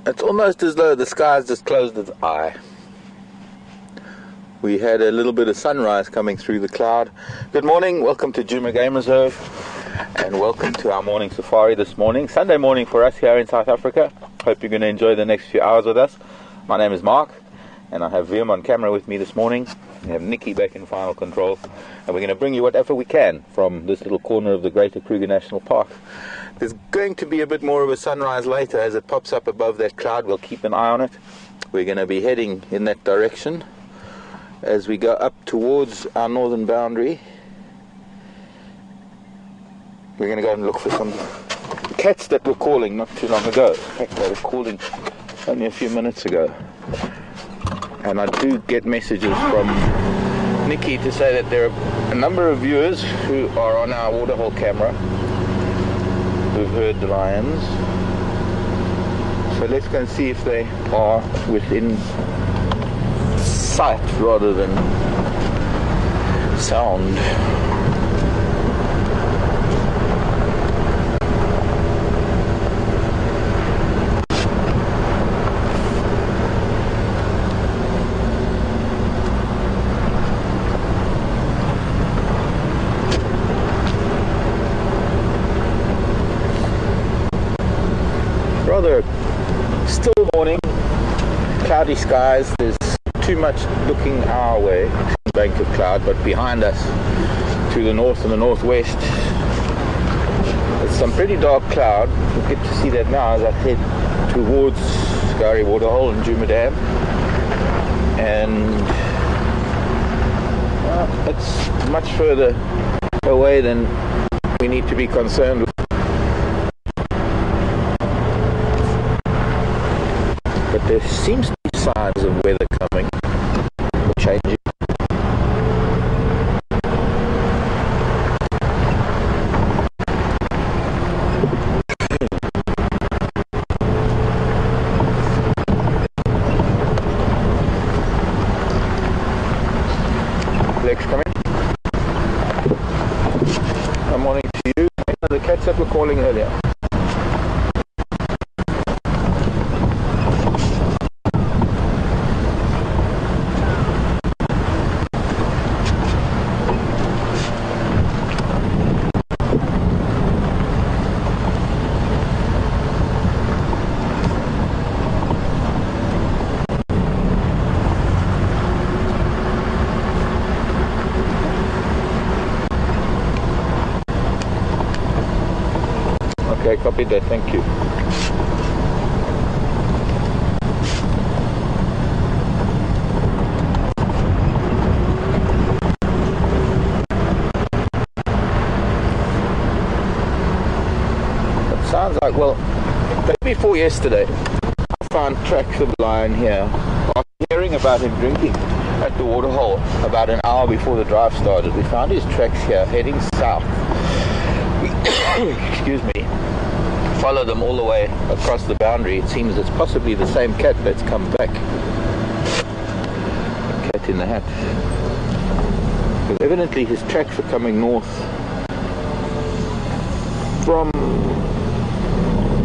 It's almost as though the sky's just closed its eye. We had a little bit of sunrise coming through the cloud. Good morning, welcome to Qmale Game Reserve, and welcome to our morning safari this morning. Sunday morning for us here in South Africa. Hope you're going to enjoy the next few hours with us. My name is Mark, and I have Wim on camera with me this morning. We have Nikki back in final control, and we're going to bring you whatever we can from this little corner of the Greater Kruger National Park. There's going to be a bit more of a sunrise later as it pops up above that cloud. We'll keep an eye on it. We're going to be heading in that direction as we go up towards our northern boundary. We're going to go and look for some cats that were calling not too long ago. In fact, they were calling only a few minutes ago. And I do get messages from Nikki to say that there are a number of viewers who are on our waterhole camera who've heard the lions. So let's go and see if they are within sight rather than sound. Rather still morning, cloudy skies. There's too much looking our way, bank of cloud, but behind us to the north and the northwest there's some pretty dark cloud. We'll get to see that now as I head towards Skari Waterhole and Qmale Dam, and it's much further away than we need to be concerned with. But there seems to be signs of weather coming or changing. Legs coming. Good morning to you. The cats that were calling earlier. Okay, copy that, thank you. It sounds like, well, the day before yesterday, I found tracks of lion here. After hearing about him drinking at the waterhole about an hour before the drive started, we found his tracks here heading south. Excuse me. Follow them all the way across the boundary. It seems it's possibly the same cat that's come back. The cat in the hat. Because evidently his tracks are coming north from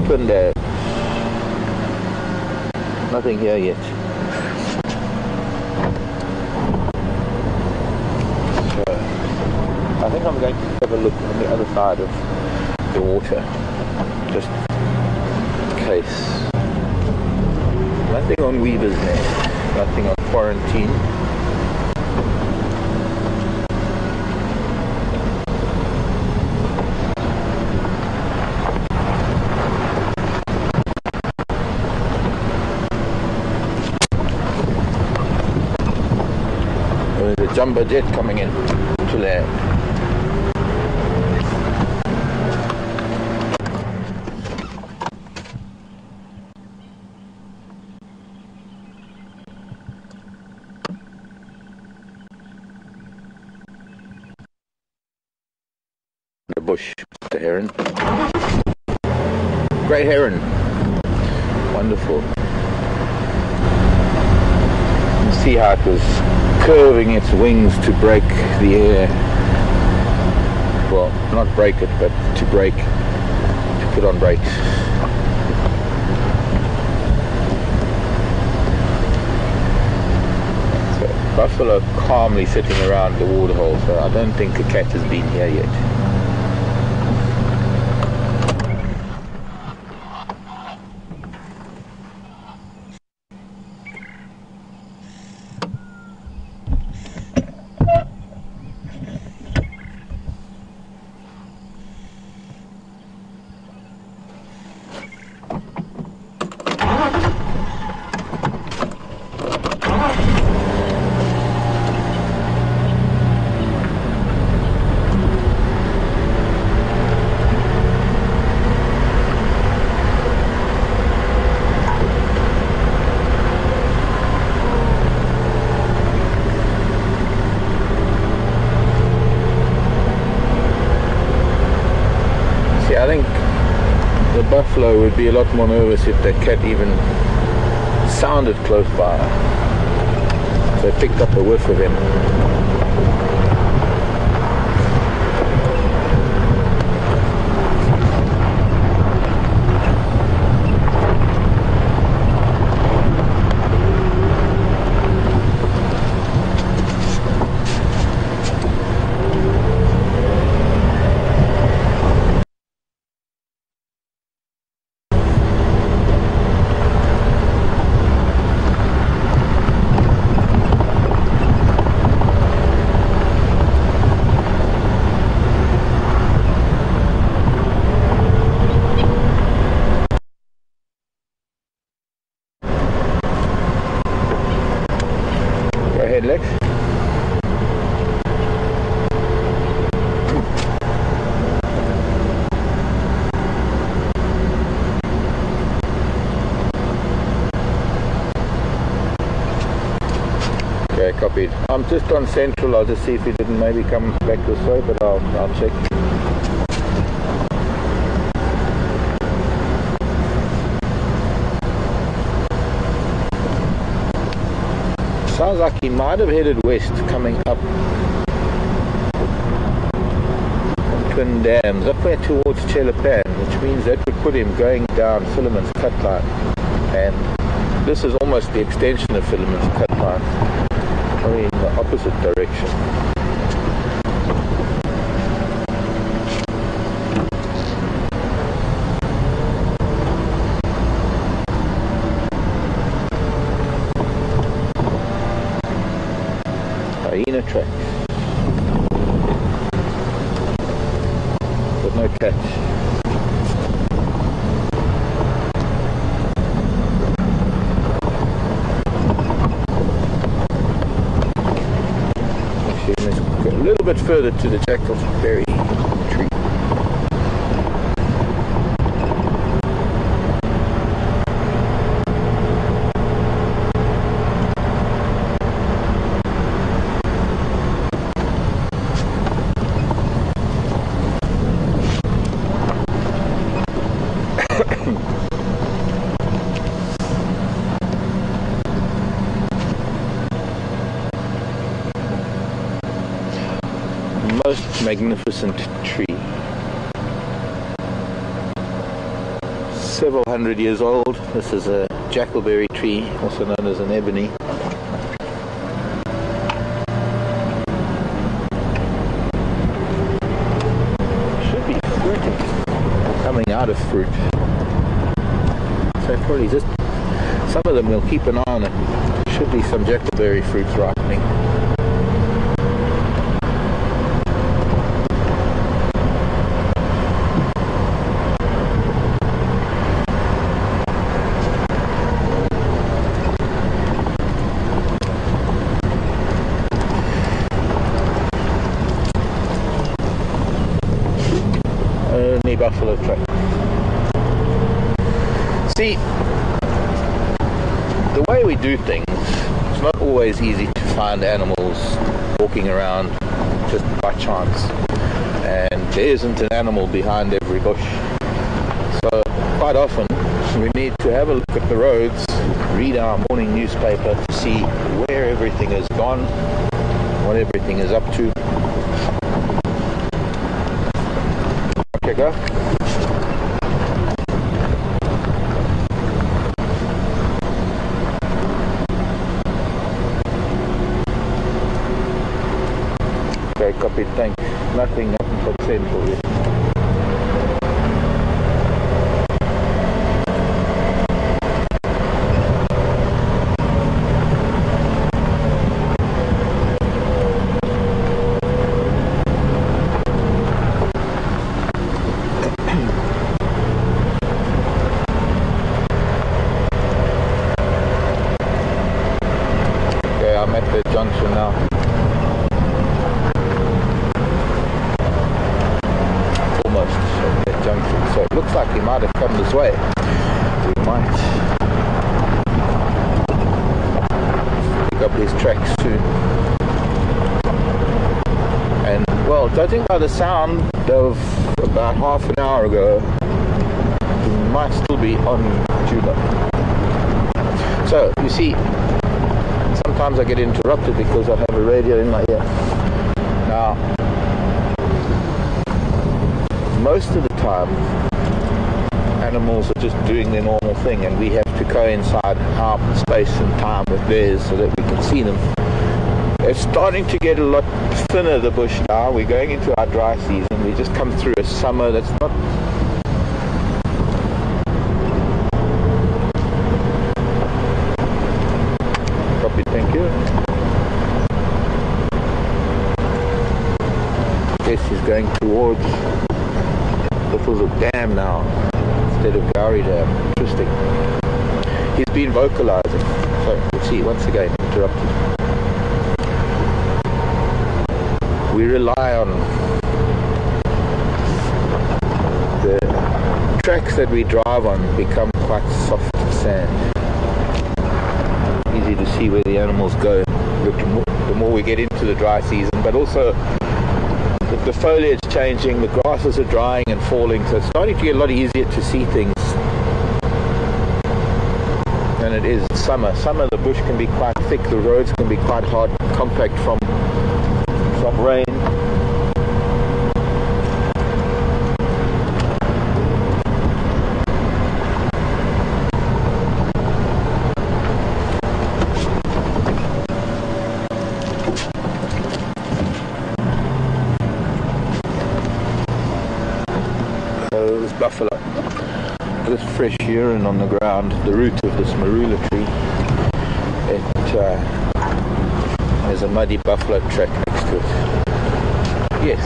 Twindale. Nothing here yet. So I think I'm going to have a look on the other side of the water. Just in case. Nothing on Weaver's Nest, nothing on Quarantine. There's a jumbo jet coming in to land. The bush, the heron. Great heron. Wonderful. You see how it was curving its wings to break the air. Well, not break it, but to brake, to put on brakes. Buffalo calmly sitting around the waterhole, so I don't think a cat has been here yet. I think the buffalo would be a lot more nervous if that cat even sounded close by. So I picked up a whiff of him. Lex. Okay, copied. I'm just on Central. I'll just see if he didn't maybe come back this way, but I'll check. Sounds like he might have headed west, coming up from Twin Dams, up there towards Chelapan, which means that would put him going down Philemon's cut line. And this is almost the extension of Philemon's cut line, only in the opposite direction. Hyena tracks, but no catch. Actually, let's go a little bit further to the jackalberry tree. Most magnificent tree, several hundred years old. This is a jackalberry tree, also known as an ebony. Should be fruiting, coming out of fruit. So probably just some of them we'll keep an eye on. It should be some jackalberry fruits ripening. Buffalo track. See, the way we do things, it's not always easy to find animals walking around just by chance, and there isn't an animal behind every bush. So quite often we need to have a look at the roads, read our morning newspaper to see where everything has gone, what everything is up to. Okay, go. Okay, copy, thanks. Nothing but send for you. Okay, I'm at the junction now. Almost at that junction, so it looks like he might have come this way. We might pick up his tracks soon. And well, judging by the sound of about half an hour ago, he might still be on Juba. So you see, sometimes I get interrupted because I have a radio in my ear. Now, most of the time, animals are just doing their normal thing, and we have to coincide our space and time with theirs so that we can see them. It's starting to get a lot thinner, the bush now. We're going into our dry season. We just come through a summer that's not... Copy, thank you. Yes, he's going towards Buffelshoek Dam now instead of Gowrie Dam. Interesting. He's been vocalizing. So we'll see, once again, interrupted. We rely on the tracks that we drive on become quite soft sand. Easy to see where the animals go the more we get into the dry season, but also the foliage changing, the grasses are drying and falling, so it's starting to get a lot easier to see things than it is summer. Summer the bush can be quite thick, the roads can be quite hard, compact from rain. So this buffalo, this fresh urine on the ground, the root of this marula tree, there's a muddy buffalo track next to it. Yes.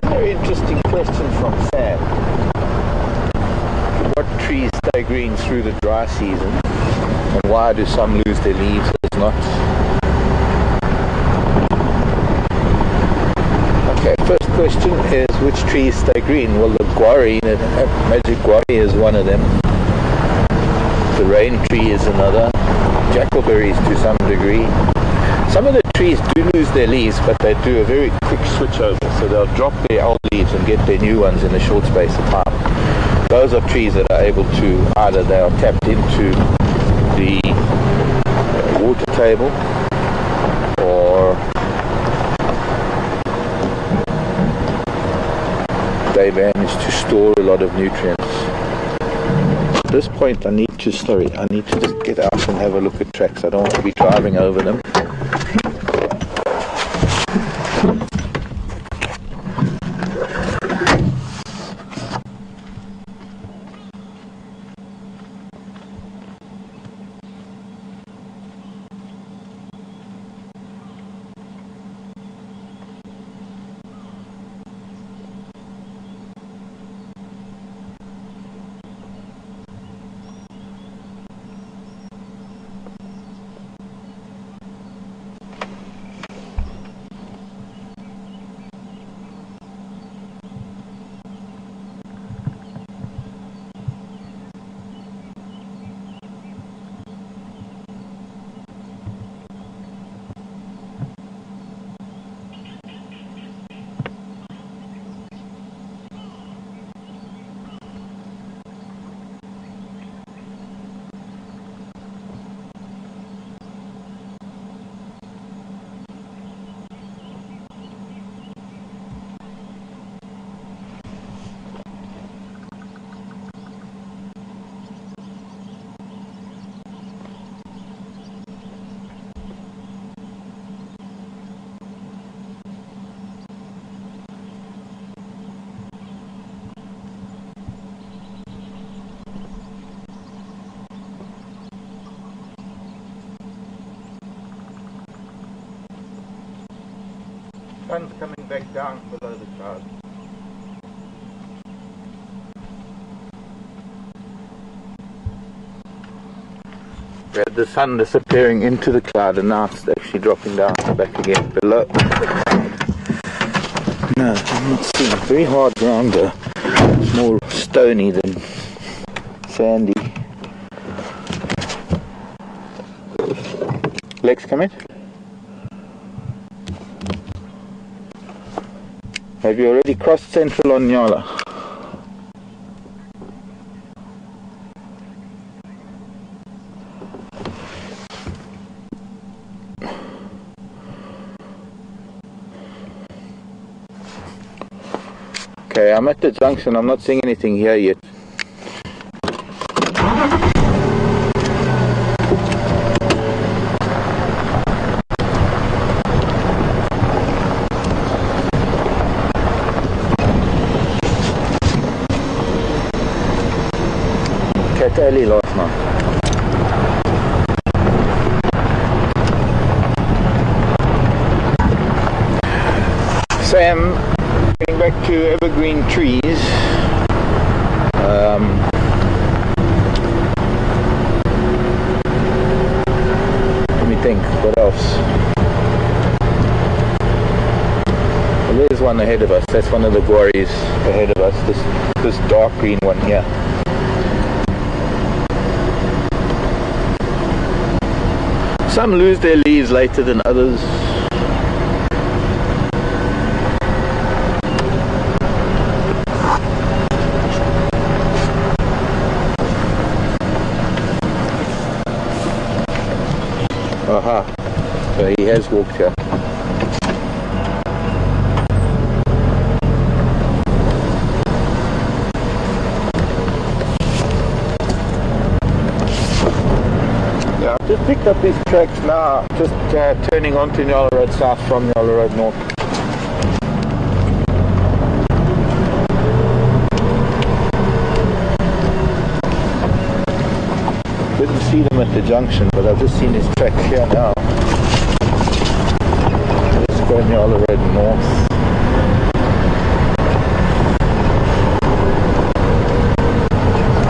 Very interesting question from Sam. What trees stay green through the dry season? And why do some lose their leaves, others not? Okay, first question is which trees stay green? Well, the guarri, the magic guarri is one of them. The rain tree is another. Jackalberries to some degree. Some of the trees do lose their leaves, but they do a very quick switch over. So they'll drop their old leaves and get their new ones in a short space of time. Those are trees that are able to, either they are tapped into the water table, or they manage to store a lot of nutrients. At this point I need to just get out and have a look at tracks. I don't want to be driving over them. sun's coming back down below the clouds. We had the sun disappearing into the cloud and now it's actually dropping down back again below. No, I'm not seeing. Very hard ground though. It's more stony than sandy. Legs, come in. Have you already crossed Central on Nyala? Okay, I'm at the junction. I'm not seeing anything here yet. Ellie last night. Sam, going back to evergreen trees. Let me think, what else? Well, there's one ahead of us. That's one of the quarries ahead of us. This dark green one here. Some lose their leaves later than others. Aha, so he has walked here. Just picked up these tracks now, just turning onto Nyala Road South from Nyala Road North. Didn't see them at the junction, but I've just seen his tracks here now. Let's go Nyala Road North.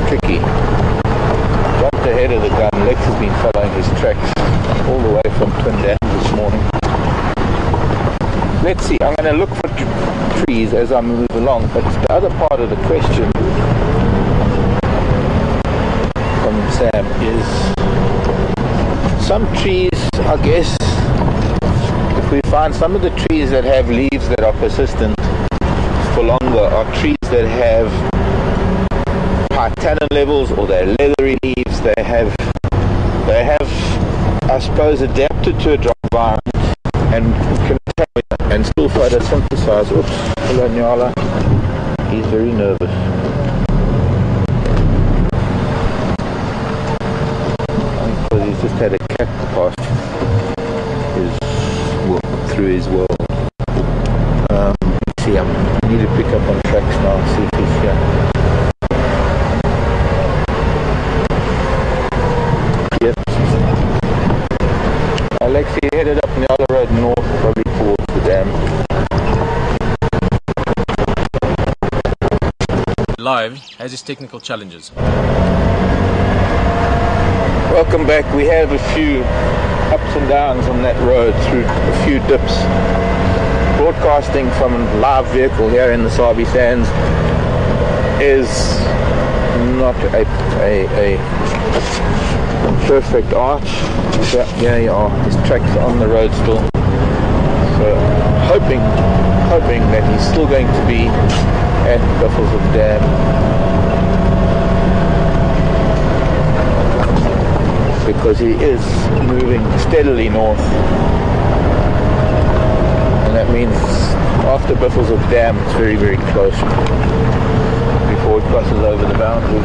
Tricky. Jumped ahead of the gun. Lex has been following his tracks all the way from Twin Dam this morning. Let's see, I'm going to look for trees as I move along, but the other part of the question from Sam is some trees, I guess, if we find some of the trees that have leaves that are persistent for longer are trees that have high tannin levels, or they're leathery leaves. They have, I suppose, adapted to a dry environment and can and still photosynthesize. Oops, hello Nyala. He's very nervous. Because he's just had a cat pass through his world. See, I need to pick up on tracks now and see if he's here. Yep. Alexi headed up Nyala Road North, probably towards the dam. Live has its technical challenges. Welcome back. We have a few ups and downs on that road, through a few dips. Broadcasting from a live vehicle here in the Sabi Sands is not a perfect art. Yeah, you are. His tracks on the road still. So hoping that he's still going to be at Buffelshoek Dam. Because he is moving steadily north. And that means after Buffelshoek Dam it's very, very close before it crosses over the boundary.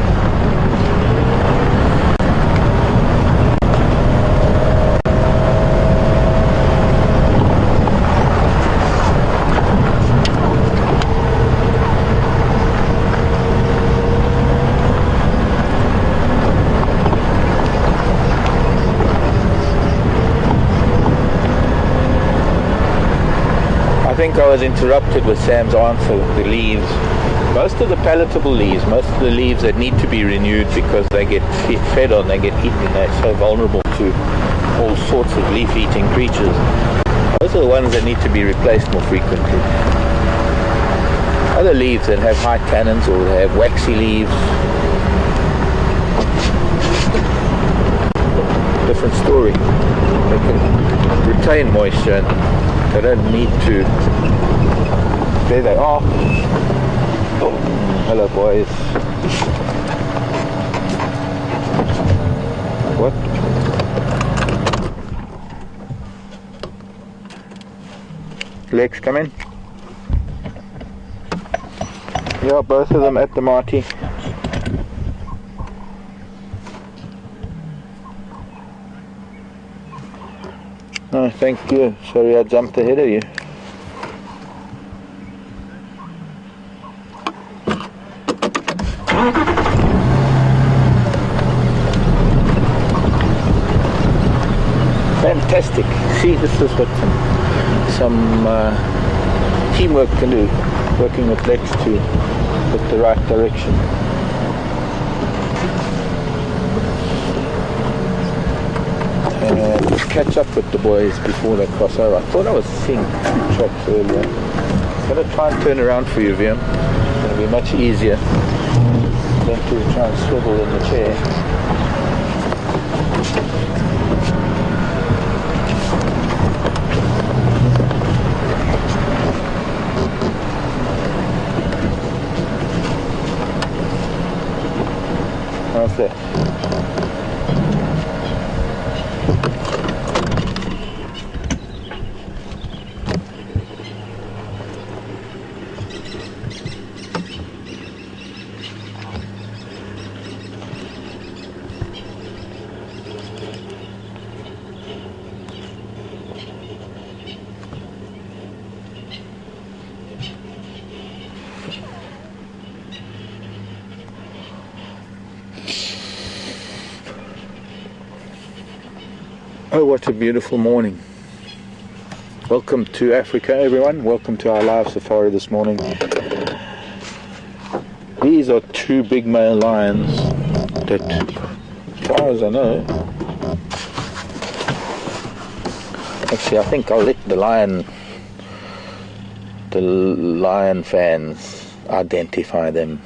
I think I was interrupted with Sam's answer with the leaves. Most of the palatable leaves, most of the leaves that need to be renewed because they get fed on, they get eaten, they're so vulnerable to all sorts of leaf-eating creatures. Those are the ones that need to be replaced more frequently. Other leaves that have high tannins or they have waxy leaves, different story. They can retain moisture and they don't need to. There they are. Oh, hello boys. What? Legs come in. Yeah, both of them at the Marty. Oh, thank you. Sorry I jumped ahead of you. Fantastic. See, this is what some teamwork can do. Working with legs to with the right direction. And catch up with the boys before they cross over. I thought I was seeing two tracks earlier. I'm going to try and turn around for you, Viam. It's going to be much easier than to try and swivel in the chair. How's that? Oh, what a beautiful morning. Welcome to Africa, everyone. Welcome to our live safari this morning. These are two big male lions that, as far as I know, actually I think I'll let the lion fans identify them.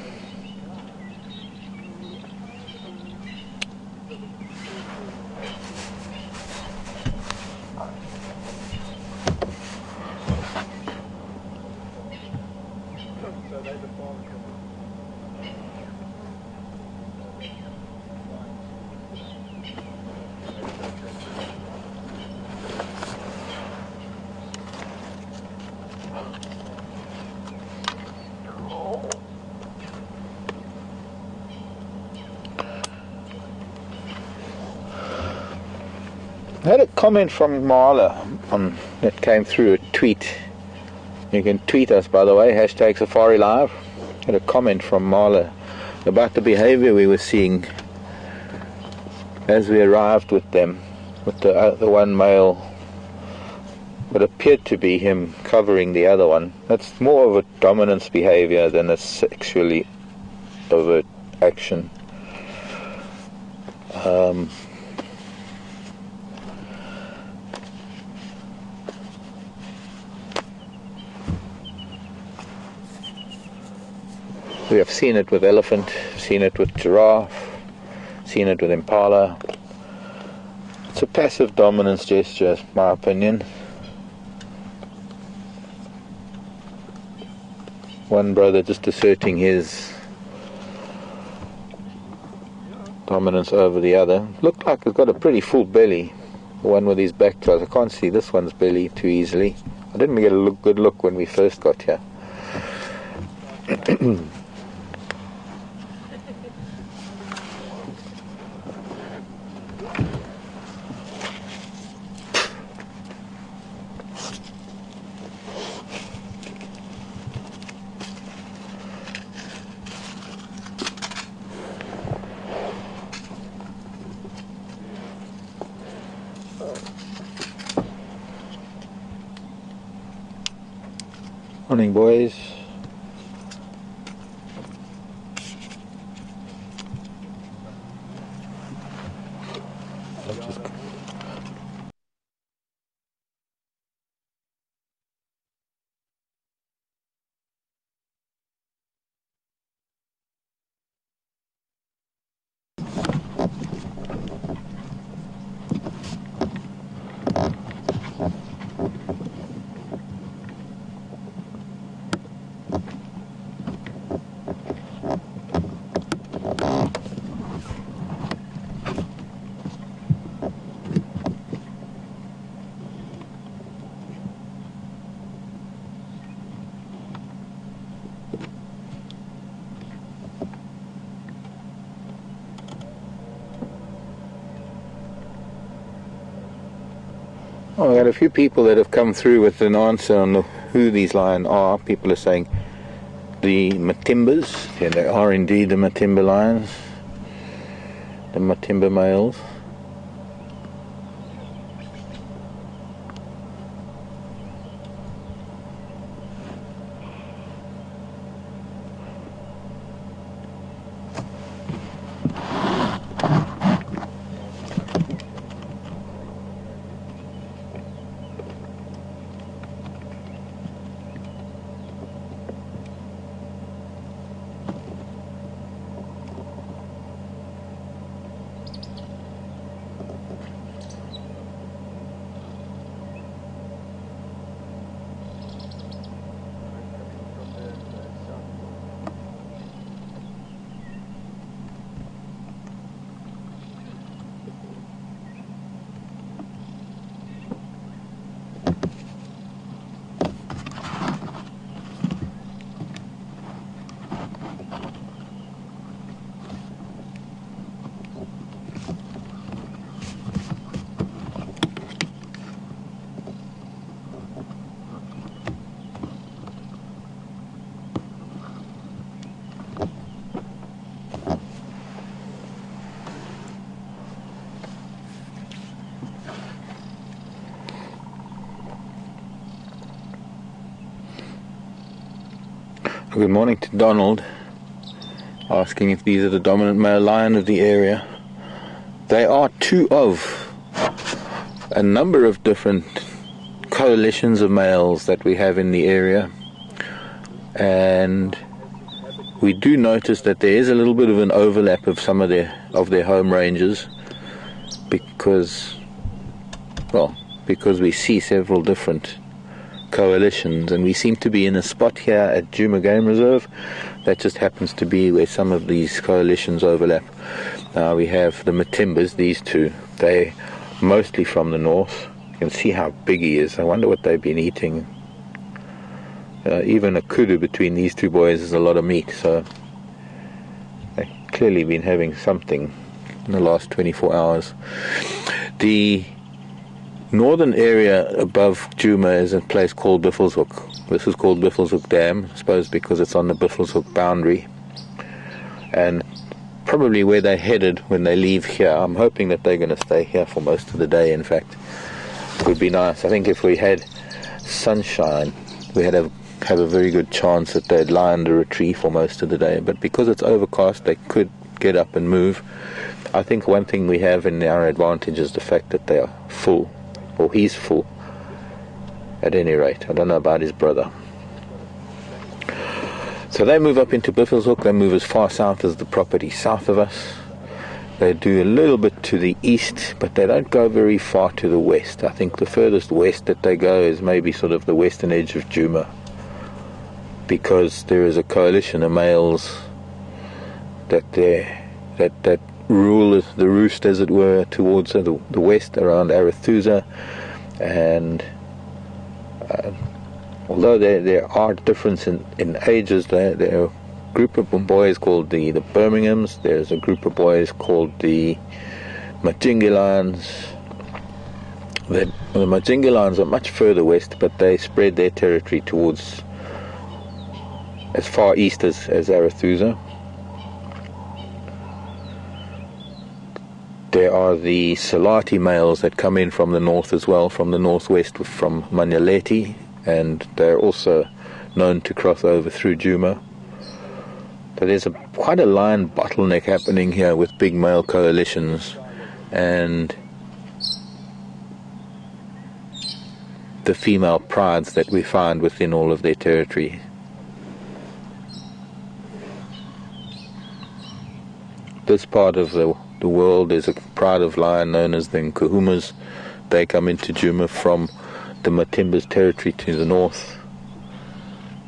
I had a comment from Qmale that came through a tweet. You can tweet us, by the way, hashtag Safari Live. I had a comment from Qmale about the behavior we were seeing as we arrived with them, with the one male, what appeared to be him covering the other one. That's more of a dominance behavior than a sexually overt action. We have seen it with elephant, seen it with giraffe, seen it with impala. It's a passive dominance gesture, in my opinion. One brother just asserting his dominance over the other. Looked like it's got a pretty full belly, the one with his back closed. I can't see this one's belly too easily. I didn't get a good look when we first got here. Morning, boys. Oh, we got a few people that have come through with an answer on who these lions are. People are saying the Matimbas. Yeah, they are indeed the Matimba lions. The Matimba males. Good morning to Donald, asking if these are the dominant male lion of the area. They are two of a number of different coalitions of males that we have in the area, and we do notice that there is a little bit of an overlap of some of their home ranges because we see several different coalitions, and we seem to be in a spot here at Qmale Game Reserve that just happens to be where some of these coalitions overlap. We have the Matimbas, these two. They're mostly from the north. You can see how big he is. I wonder what they've been eating. Even a kudu between these two boys is a lot of meat, so they've clearly been having something in the last 24 hours. The northern area above Qmale is a place called Buffelshoek. This is called Buffelshoek Dam, I suppose because it's on the Buffelshoek boundary. And probably where they're headed when they leave here. I'm hoping that they're going to stay here for most of the day, in fact. It would be nice. I think if we had sunshine, we had have a very good chance that they'd lie under a tree for most of the day. But because it's overcast, they could get up and move. I think one thing we have in our advantage is the fact that they are full. Or he's full, at any rate. I don't know about his brother. So they move up into Buffelshoek. They move as far south as the property south of us. They do a little bit to the east, but they don't go very far to the west. I think the furthest west that they go is maybe sort of the western edge of Qmale, because there is a coalition of males that rule the roost, as it were, towards the west around Arethusa, and although there are differences in ages, there are a group of boys called the Birminghams. There's a group of boys called the Majingilans. The Majingilans are much further west, but they spread their territory towards as far east as Arethusa. There are the Salati males that come in from the north as well, from the northwest, from Manyaleti, and they're also known to cross over through Djuma. So there's quite a lion bottleneck happening here with big male coalitions, and the female prides that we find within all of their territory. This part of the world is a pride of lion known as the Nkuhumas. They come into Djuma from the Matimba's territory to the north,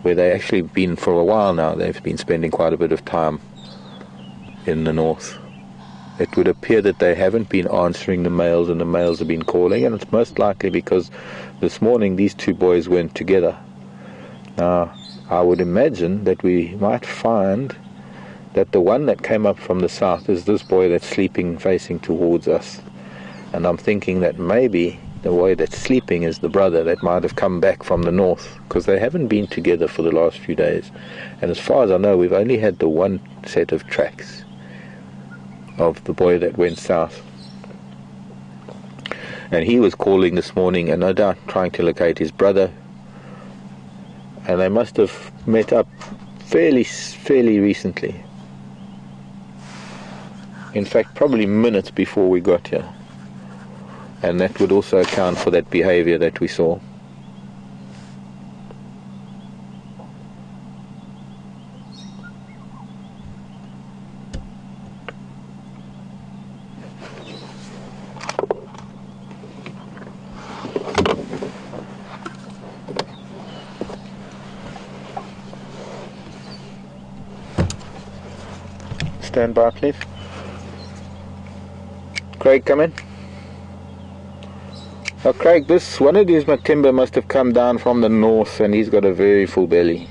where they've actually been for a while now. They've been spending quite a bit of time in the north. It would appear that they haven't been answering the males, and the males have been calling, and it's most likely because this morning these two boys went together. Now, I would imagine that we might find that the one that came up from the south is this boy that's sleeping facing towards us. And I'm thinking that maybe the boy that's sleeping is the brother that might have come back from the north, because they haven't been together for the last few days. And as far as I know, we've only had the one set of tracks of the boy that went south. And he was calling this morning, and no doubt trying to locate his brother. And they must have met up fairly recently. In fact, probably minutes before we got here. And that would also account for that behavior that we saw. Stand by, please. Craig, come in. Now, Craig, one of these Matimba must have come down from the north, and he's got a very full belly.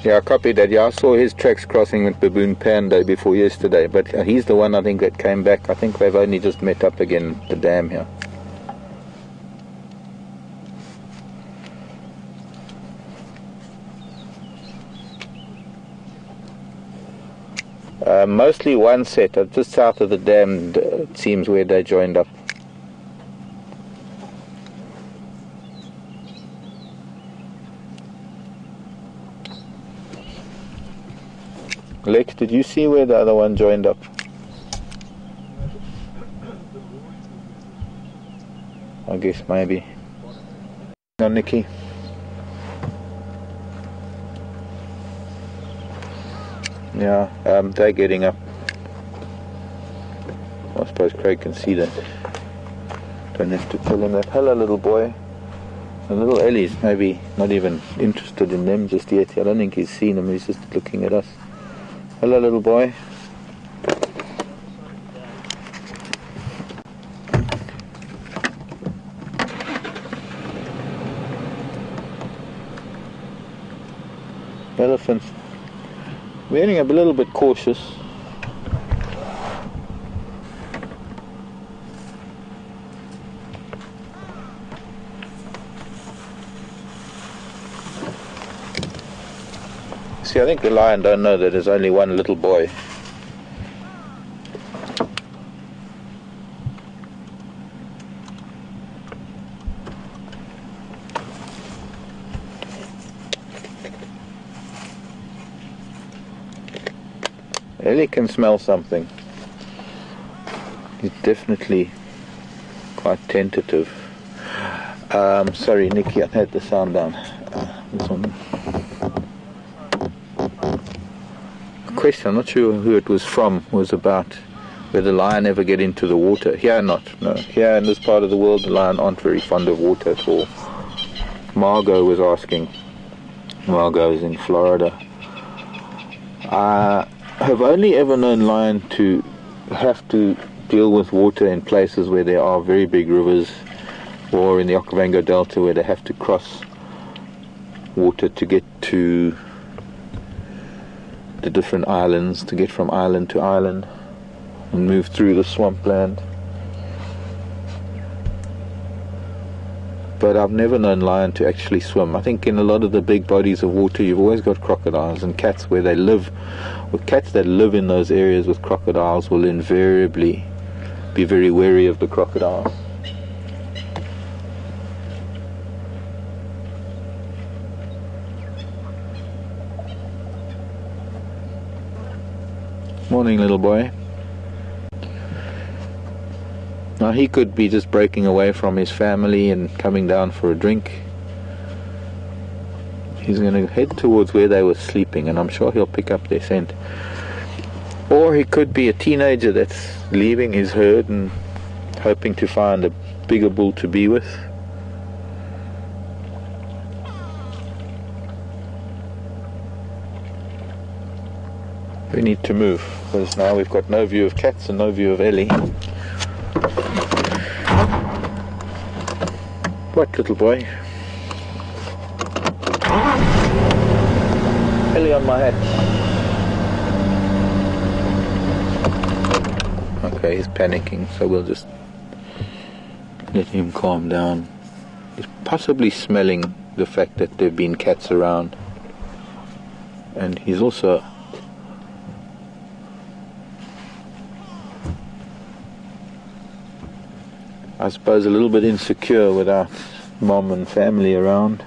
Yeah, I copied that. Yeah, I saw his tracks crossing with Baboon Pan day before yesterday, but he's the one I think that came back. I think they've only just met up again at the dam here. Mostly one set, just south of the dam, it seems, where they joined up. Lex, did you see where the other one joined up? I guess maybe. No, Nikki. Yeah, they're getting up. I suppose Craig can see that. Don't have to tell him that. Hello, little boy. The little ellies, maybe not even interested in them just yet. I don't think he's seen them, he's just looking at us. Hello, little boy. Elephants. We're getting a little bit cautious. See, I think the lion don't know that there's only one little boy. Ellie can smell something. He's definitely quite tentative. Sorry, Nikki, I had the sound down. This one. Question, I'm not sure who it was from, was about whether the lion ever get into the water. Here not, no. Here in this part of the world the lion aren't very fond of water at all. Margot was asking. Margot is in Florida. I have only ever known lion to have to deal with water in places where there are very big rivers, or in the Okavango Delta where they have to cross water to get to the different islands, to get from island to island and move through the swampland. But I've never known lion to actually swim. I think in a lot of the big bodies of water you've always got crocodiles, and cats where they live. With cats that live in those areas with crocodiles will invariably be very wary of the crocodiles. Morning, little boy. Now he could be just breaking away from his family and coming down for a drink. He's going to head towards where they were sleeping, and I'm sure he'll pick up their scent. Or he could be a teenager that's leaving his herd and hoping to find a bigger bull to be with. We need to move, because now we've got no view of cats and no view of Ellie. What, little boy? Ellie on my head. Okay, he's panicking, so we'll just let him calm down. He's possibly smelling the fact that there have been cats around. And he's also I suppose a little bit insecure without mom and family around.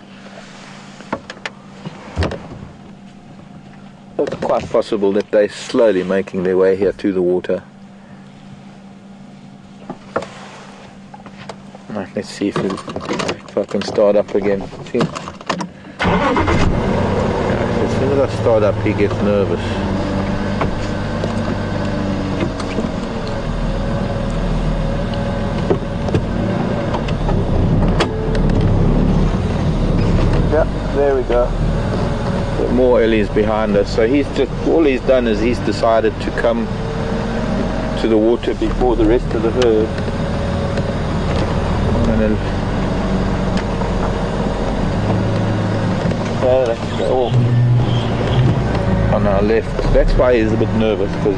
It's quite possible that they're slowly making their way here to the water. Right, let's see if I can start up again. See? As soon as I start up, he gets nervous. There we go. Got more ellies behind us. So all he's done is he's decided to come to the water before the rest of the herd. And then all on our left. That's why he's a bit nervous, because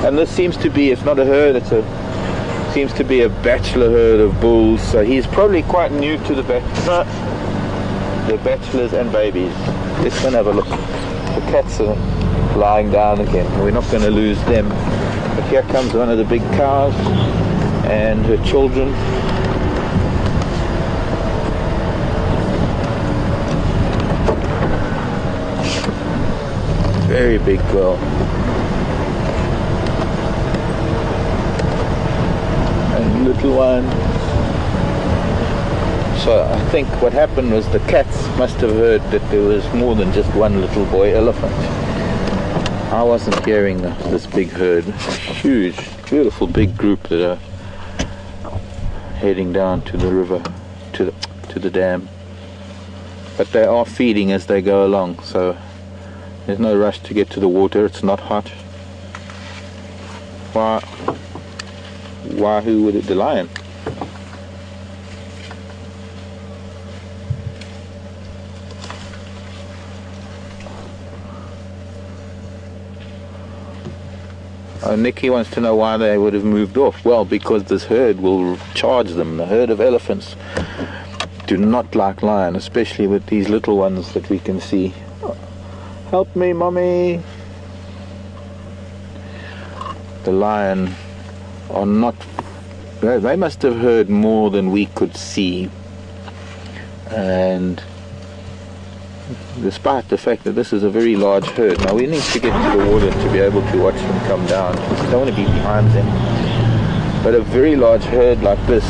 and this seems to be, it's not a herd, seems to be a bachelor herd of bulls. So he's probably quite new to the bachelors and babies. Let's go and have a look. The cats are lying down again. We're not going to lose them. But here comes one of the big cows and her children. Very big girl. And little one. So I think what happened was the cats must have heard that there was more than just one little boy elephant. I wasn't hearing this big herd. Huge, beautiful big group that are heading down to the river, to the dam. But they are feeding as they go along, so there's no rush to get to the water. It's not hot. Why who would it, the lion? Nikki wants to know why they would have moved off. Well, because this herd will charge them. The herd of elephants do not like lion, especially with these little ones that we can see. Help me, mommy! The lion are not... They must have heard more than we could see. And despite the fact that this is a very large herd, now we need to get to the water to be able to watch them come down. We don't want to be behind them. But a very large herd like this,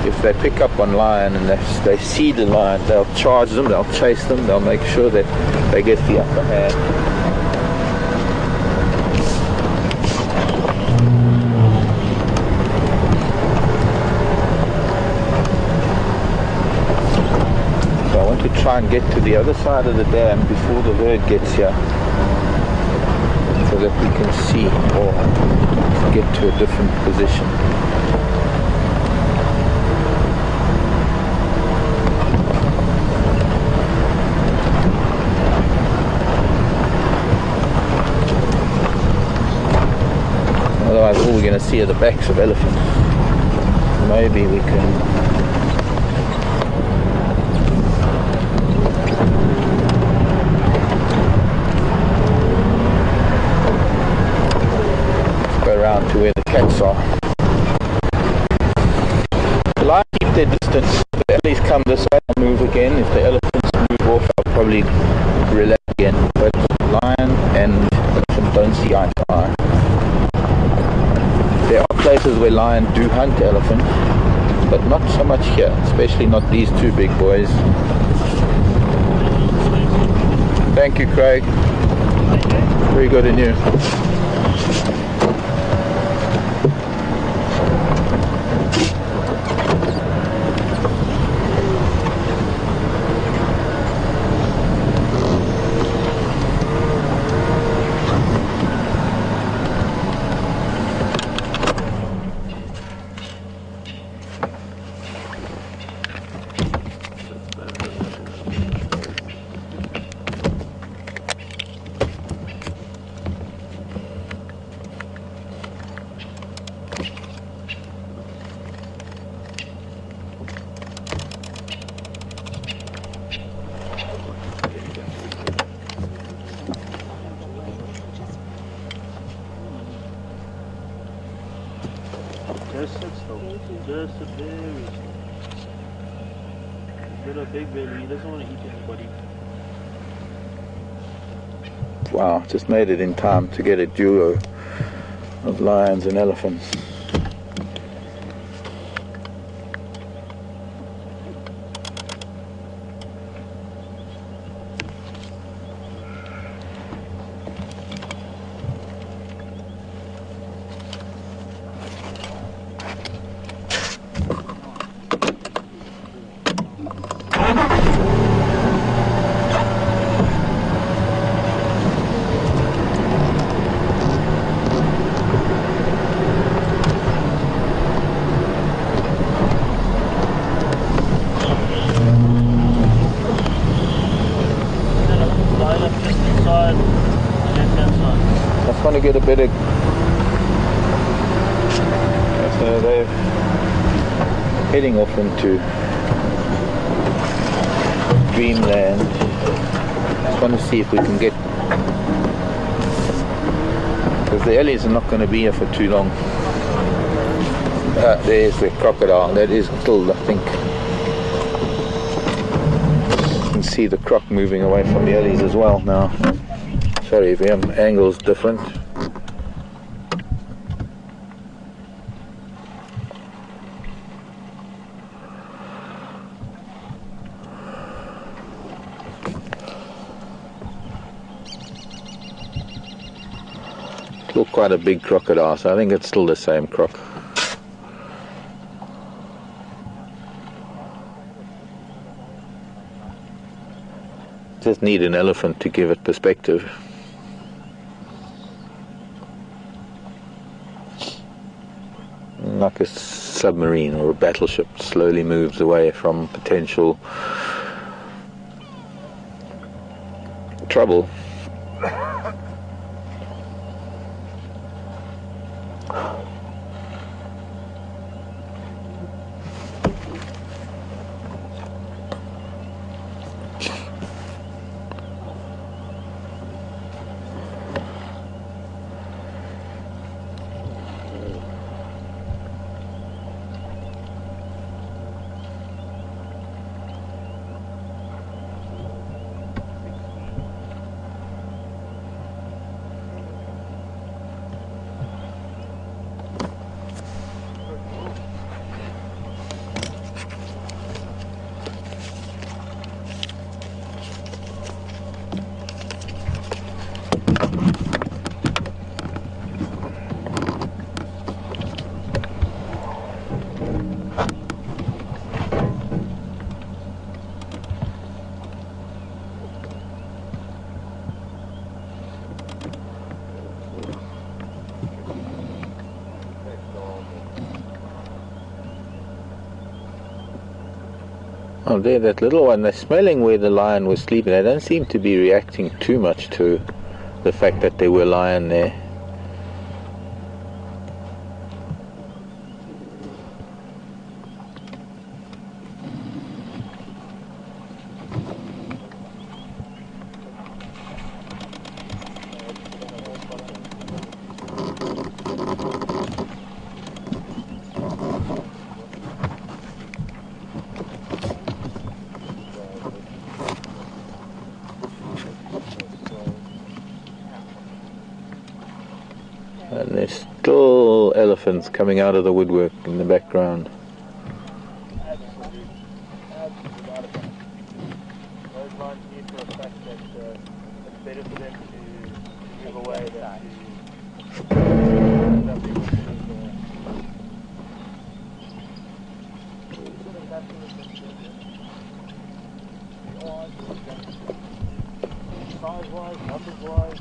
if they pick up on lion and they see the lion, they'll charge them, they'll chase them, they'll make sure that they get the upper hand. Try and get to the other side of the dam before the herd gets here. So so that we can see or get to a different position. Otherwise all we're going to see are the backs of elephants. Maybe we can around to where the cats are. The lions keep their distance. If the ellies come this way, I'll move again. If the elephants move off, I'll probably relax again. But lion and elephant don't see eye to eye. There are places where lions do hunt elephant, but not so much here, especially not these two big boys. Thank you, Craig. Very good in you. Just a berry. He's got a big belly, he doesn't want to eat anybody. Wow, just made it in time to get a duo of lions and elephants. Want to get a bit of, so they're heading off into dreamland. Just want to see if we can get, because the ellies are not going to be here for too long. There's the crocodile. That is still, I think, you can see the croc moving away from the ellies as well now. Sorry if the angle's different. Still quite a big crocodile, so I think it's still the same croc. Just need an elephant to give it perspective. Like a submarine or a battleship slowly moves away from potential trouble. Oh, there, that little one. They're smelling where the lion was sleeping. They don't seem to be reacting too much to the fact that there were lion there. And there's still elephants coming out of the woodwork in the background. Absolutely. Absolutely. Those lines need for a fact that it's better for them to move away than to end up being size-wise, numbers-wise,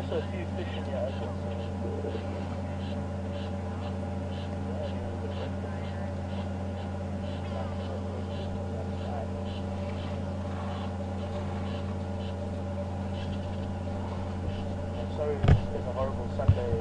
also a few fish in here as well. I'm sorry, it's a horrible Sunday.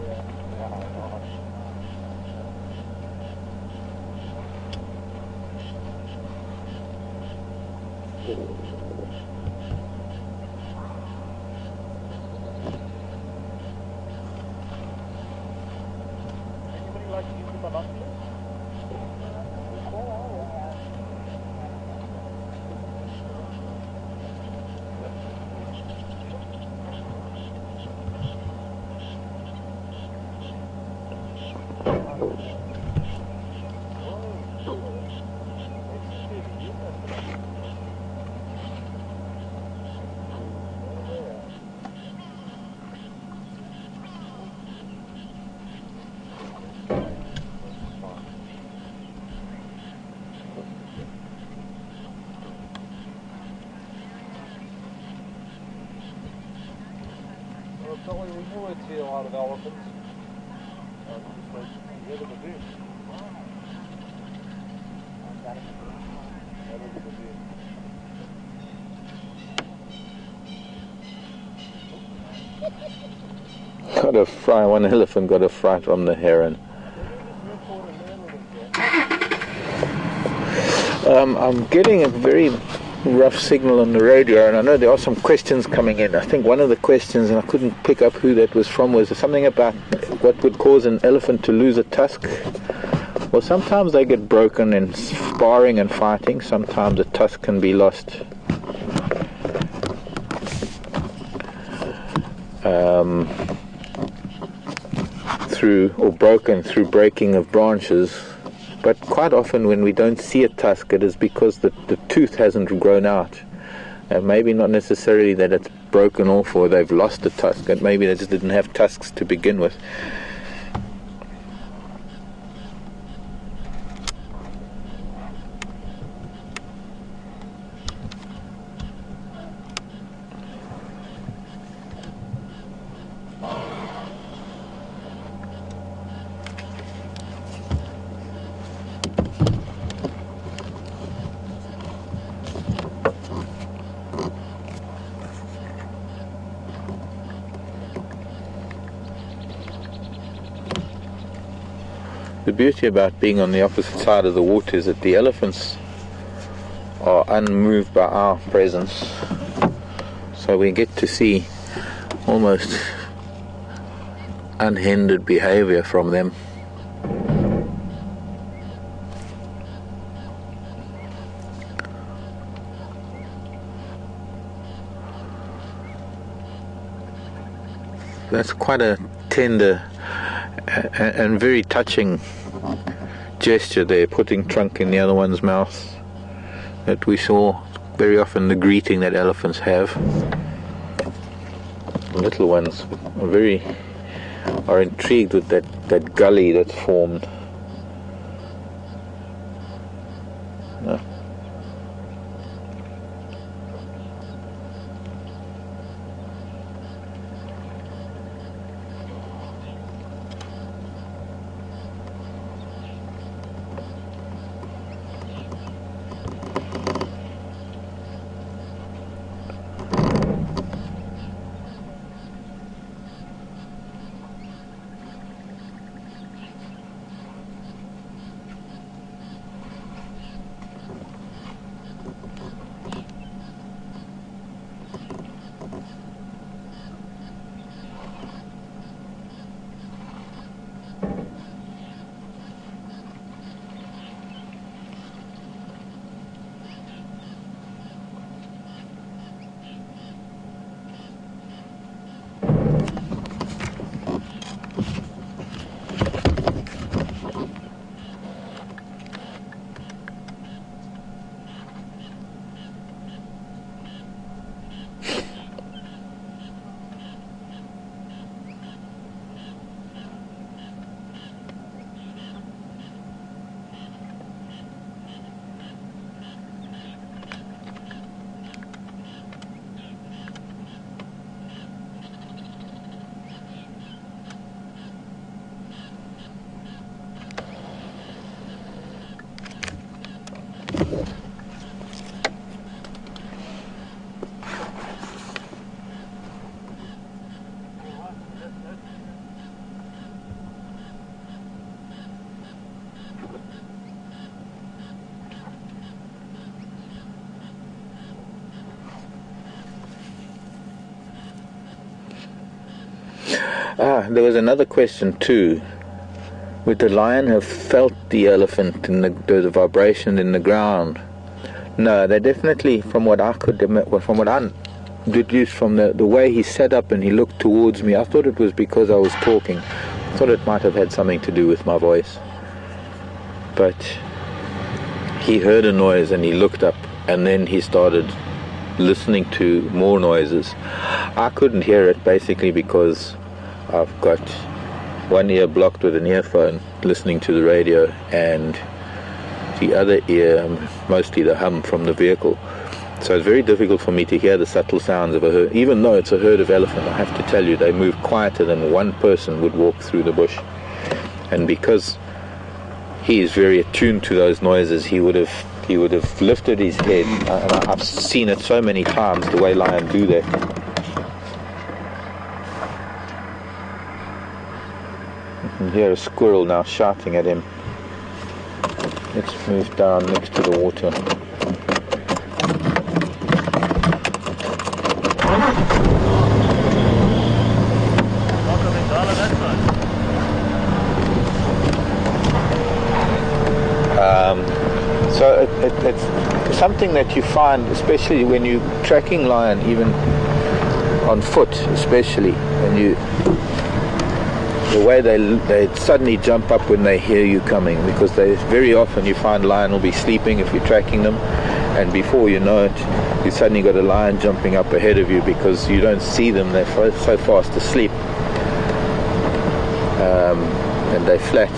We always see a lot of elephants. Near the baboon. That is a baboon. Got a fright. One elephant got a fright from the heron. I'm getting a very rough signal on the radio, and I know there are some questions coming in. I think one of the questions, and I couldn't pick up who that was from, was something about what would cause an elephant to lose a tusk. Well, sometimes they get broken in sparring and fighting. Sometimes a tusk can be lost broken through breaking of branches. But quite often when we don't see a tusk, it is because the tooth hasn't grown out. Maybe not necessarily that it's broken off or they've lost a tusk. Maybe they just didn't have tusks to begin with. beauty about being on the opposite side of the water is that the elephants are unmoved by our presence. So we get to see almost unhindered behavior from them. That's quite a tender and very touching gesture there, putting trunk in the other one's mouth, that we saw very often the greeting that elephants have. The little ones are intrigued with that gully that's formed. Yeah. There was another question too. Would the lion have felt the elephant in the vibration in the ground? No, they definitely, from what I deduced from the way he sat up and he looked towards me, I thought it was because I was talking. I thought it might have had something to do with my voice. But he heard a noise and he looked up, and then he started listening to more noises. I couldn't hear it basically because I've got one ear blocked with an earphone listening to the radio, and the other ear mostly the hum from the vehicle. So it's very difficult for me to hear the subtle sounds of a herd. Even though it's a herd of elephant, I have to tell you, they move quieter than one person would walk through the bush. And because he is very attuned to those noises, he would have lifted his head. And I've seen it so many times, the way lions do that. You can hear a squirrel now shouting at him. Let's move down next to the water. So it's something that you find, especially when you're tracking lion, even on foot, especially, and the way they suddenly jump up when they hear you coming, because very often you find lion will be sleeping if you're tracking them, and before you know it, you suddenly got a lion jumping up ahead of you because you don't see them. They're so fast asleep, and they're flat.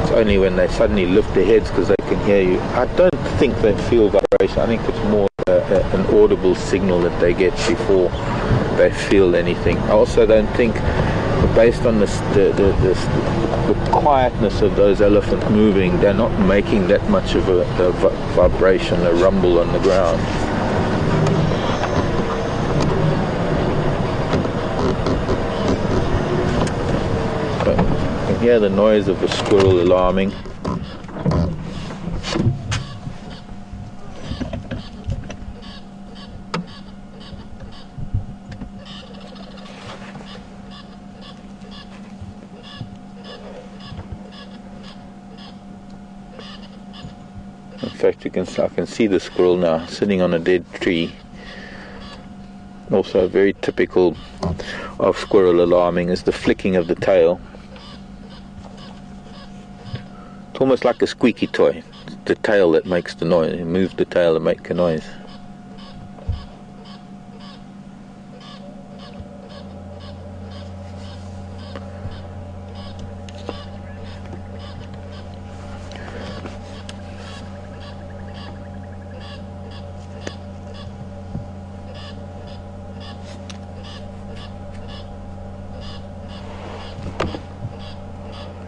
It's only when they suddenly lift their heads because they can hear you. I don't think they feel vibration. I think it's more an audible signal that they get before they feel anything. I also don't think, based on the quietness of those elephants moving, they're not making that much of a vibration, a rumble on the ground. So you can hear the noise of the squirrel alarming. In fact, I can see the squirrel now sitting on a dead tree. Also very typical of squirrel alarming is the flicking of the tail. It's almost like a squeaky toy. It's the tail that makes the noise. You move the tail to make a noise.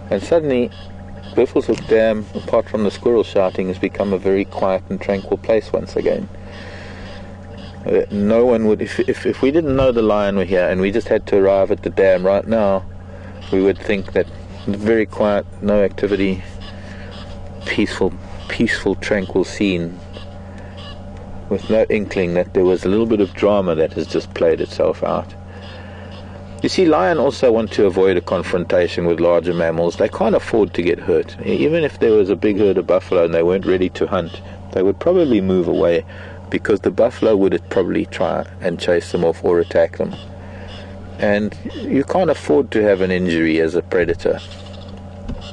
And suddenly, Buffelshoek Dam, apart from the squirrel shouting, has become a very quiet and tranquil place once again. No one would, if we didn't know the lion were here and we just had to arrive at the dam right now, we would think that very quiet, no activity, peaceful, tranquil scene, with no inkling that there was a little bit of drama that has just played itself out. You see, lions also want to avoid a confrontation with larger mammals. They can't afford to get hurt. Even if there was a big herd of buffalo and they weren't ready to hunt, they would probably move away because the buffalo would probably try and chase them off or attack them. And you can't afford to have an injury as a predator.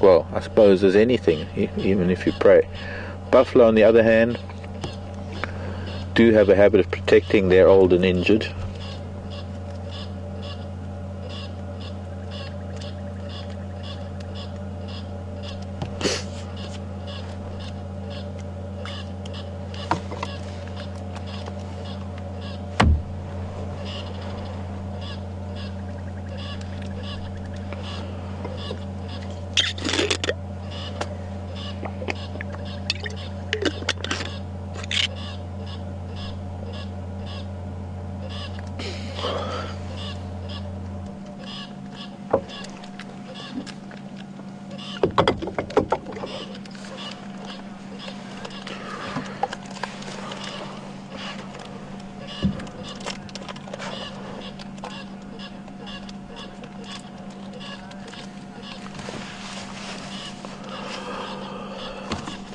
Well, I suppose as anything, even if you prey. Buffalo, on the other hand, do have a habit of protecting their old and injured.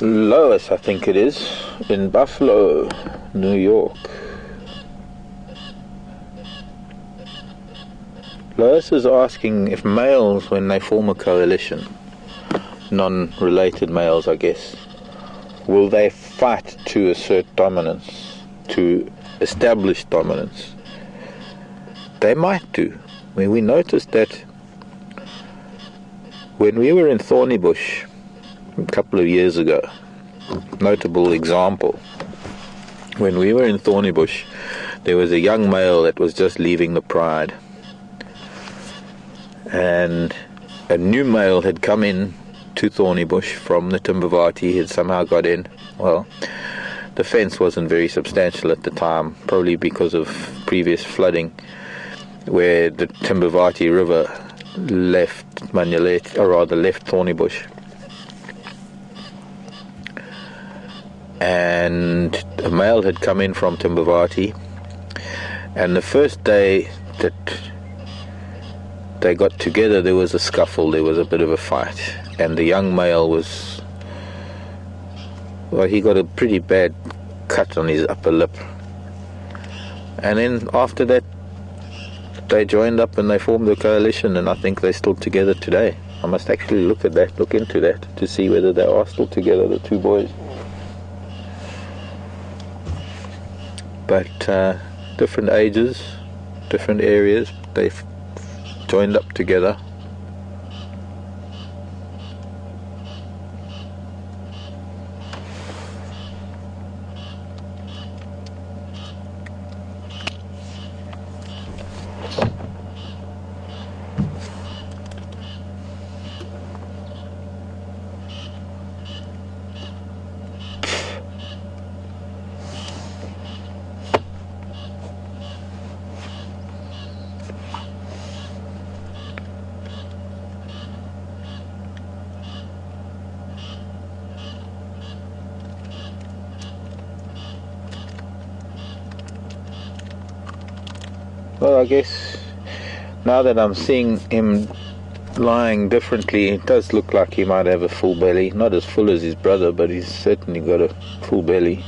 Lois, I think it is, in Buffalo, New York. Lois is asking if males, when they form a coalition, non-related males I guess, will they fight to assert dominance, to establish dominance? They might do. We noticed that when we were in Thorny Bush a couple of years ago, notable example, when we were in Thorny Bush, there was a young male that was just leaving the pride, and a new male had come in to Thorny Bush from the Timbavati. He had somehow got in. Well, the fence wasn't very substantial at the time, probably because of previous flooding, where the Timbavati River left Manyalet, or rather left Thorny Bush. And a male had come in from Timbavati, and the first day that they got together there was a scuffle, there was a bit of a fight, and the young male was, well, he got a pretty bad cut on his upper lip. And then after that they joined up and they formed a coalition, and I think they're still together today. I must actually look into that to see whether they are still together, the two boys. But different ages, different areas, they've joined up together. Well, I guess now that I'm seeing him lying differently, it does look like he might have a full belly. Not as full as his brother, but he's certainly got a full belly.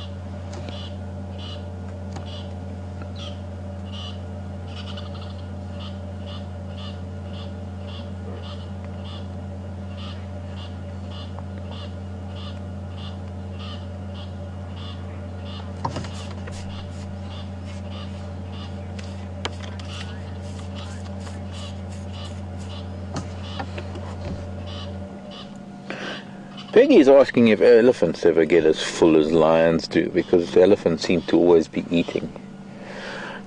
Peggy's asking if elephants ever get as full as lions do, because elephants seem to always be eating.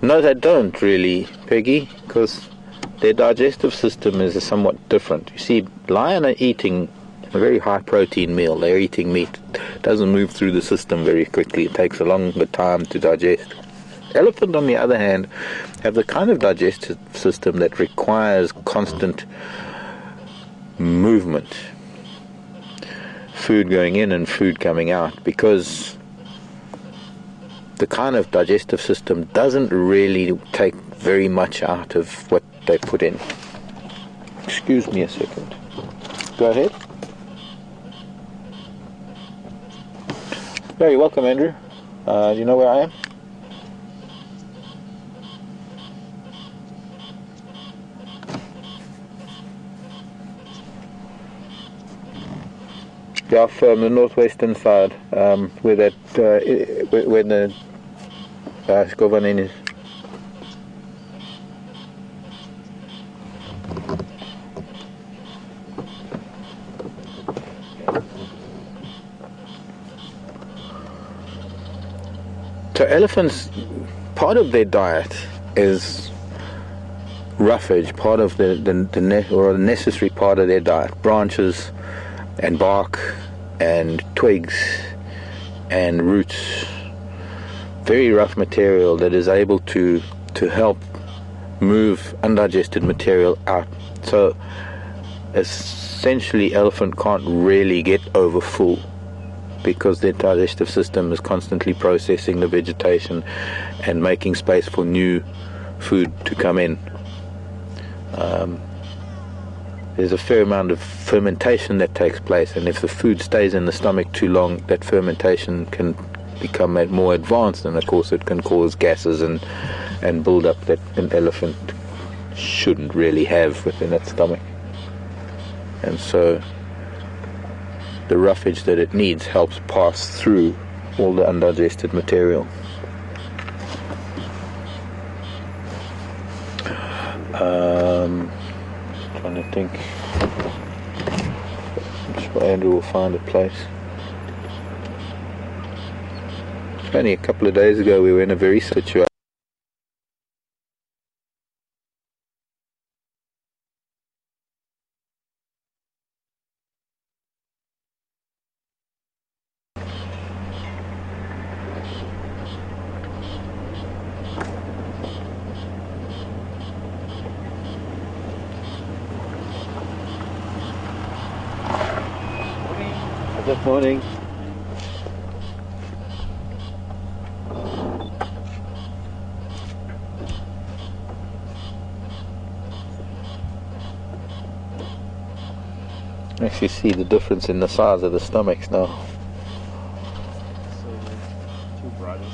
No, they don't really, Peggy, because their digestive system is somewhat different. You see, lions are eating a very high protein meal. They're eating meat. It doesn't move through the system very quickly. It takes a longer time to digest. Elephant, on the other hand, have the kind of digestive system that requires constant movement. Food going in and food coming out, because the kind of digestive system doesn't really take very much out of what they put in. Excuse me a second. Go ahead. Very welcome, Andrew. Do you know where I am? Yeah, from the northwestern side, where that, where the Skovanin is. So elephants, part of their diet is roughage, part of the necessary part of their diet, branches and bark and twigs and roots, very rough material that is able to help move undigested material out. So essentially elephant can't really get over full, because their digestive system is constantly processing the vegetation and making space for new food to come in. There's a fair amount of fermentation that takes place, and if the food stays in the stomach too long, that fermentation can become more advanced, and of course it can cause gases and build up that an elephant shouldn't really have within its stomach. And so the roughage that it needs helps pass through all the undigested material. Trying to think. I'm sure Andrew will find a place. Only a couple of days ago we were in a very situation. Good morning. Actually see the difference in the size of the stomachs now. So two brothers.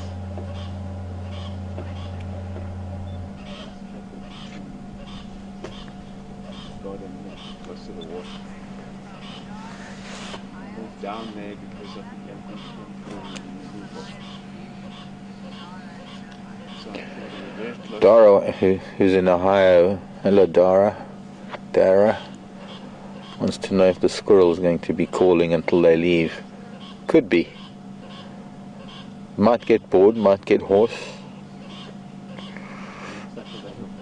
Go them close to the water. Moved down there because of the elephant came through. So they were very close. Dara, who's in Ohio. Hello, Dara. Wants to know if the squirrel is going to be calling until they leave. Could be. Might get bored, might get hoarse.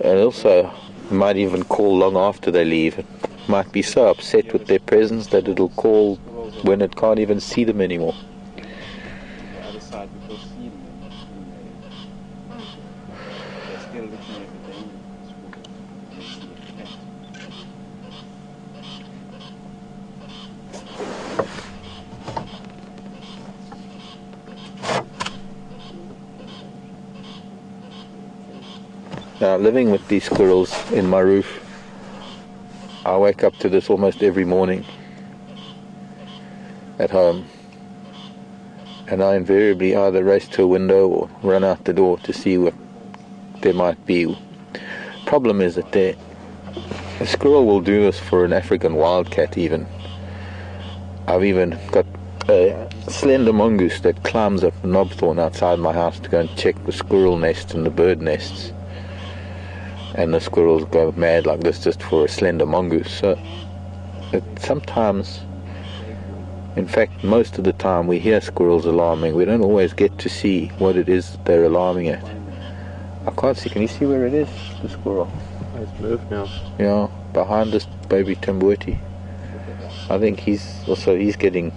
And also might even call long after they leave. It might be so upset with their presence that it'll call when it can't even see them anymore. The other side, because see them, they're still looking at the danger. Now, living with these squirrels in my roof, I wake up to this almost every morning at home, and I invariably either race to a window or run out the door to see what there might be. Problem is that a squirrel will do this for an African wildcat even. I've even got a slender mongoose that climbs up a knobthorn outside my house to go and check the squirrel nests and the bird nests. And the squirrels go mad like this just for a slender mongoose. So sometimes, in fact most of the time, we hear squirrels alarming. We don't always get to see what it is they're alarming at. I can't see. Can you see where it is, the squirrel? It's moved now. Yeah, behind this baby timbuti. I think he's getting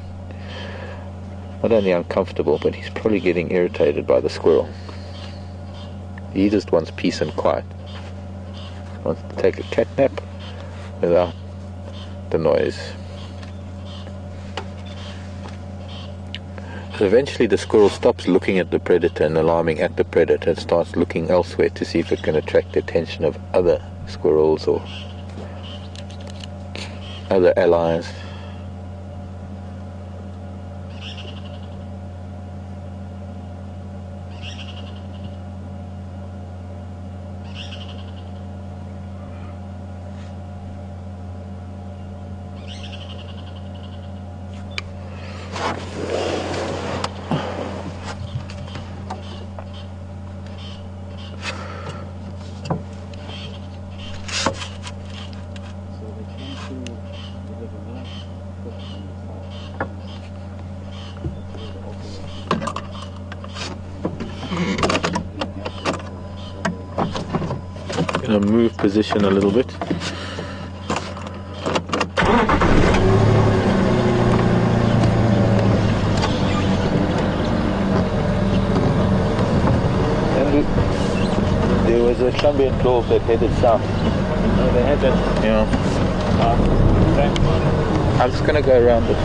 not only uncomfortable, but he's probably getting irritated by the squirrel. He just wants peace and quiet. He wants to take a cat nap without the noise. So eventually the squirrel stops looking at the predator and alarming at the predator and starts looking elsewhere to see if it can attract the attention of other squirrels or other allies. Gonna move position a little bit. And there was a Qmale and Karula that headed south. Oh, they had that. Yeah. Okay. I'm just gonna go around it.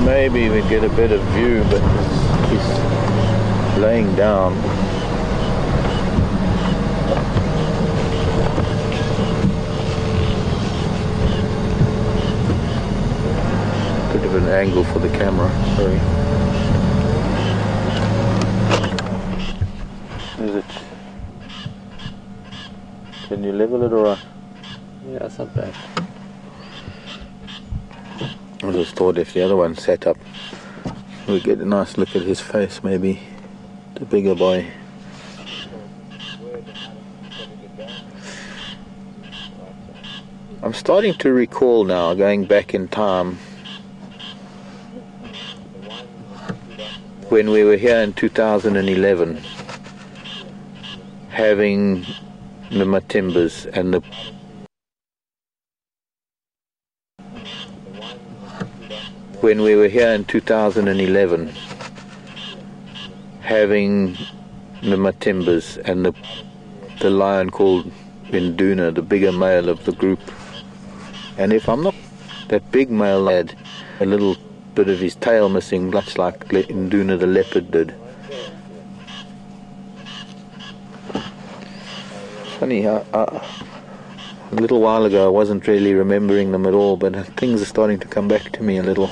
Maybe we get a better view, but he's laying down. Bit of an angle for the camera, sorry. Is it? Can you level it alright? Yeah, it's not bad. I just thought if the other one sat up, we'd get a nice look at his face, maybe. The bigger boy. I'm starting to recall now, going back in time, when we were here in 2011, having the Matimbas and the when we were here in 2011, having the Matimbas and the lion called Induna, the bigger male of the group. And if I'm not, that big male had a little bit of his tail missing, much like Induna the leopard did. Funny how a little while ago I wasn't really remembering them at all, but things are starting to come back to me a little.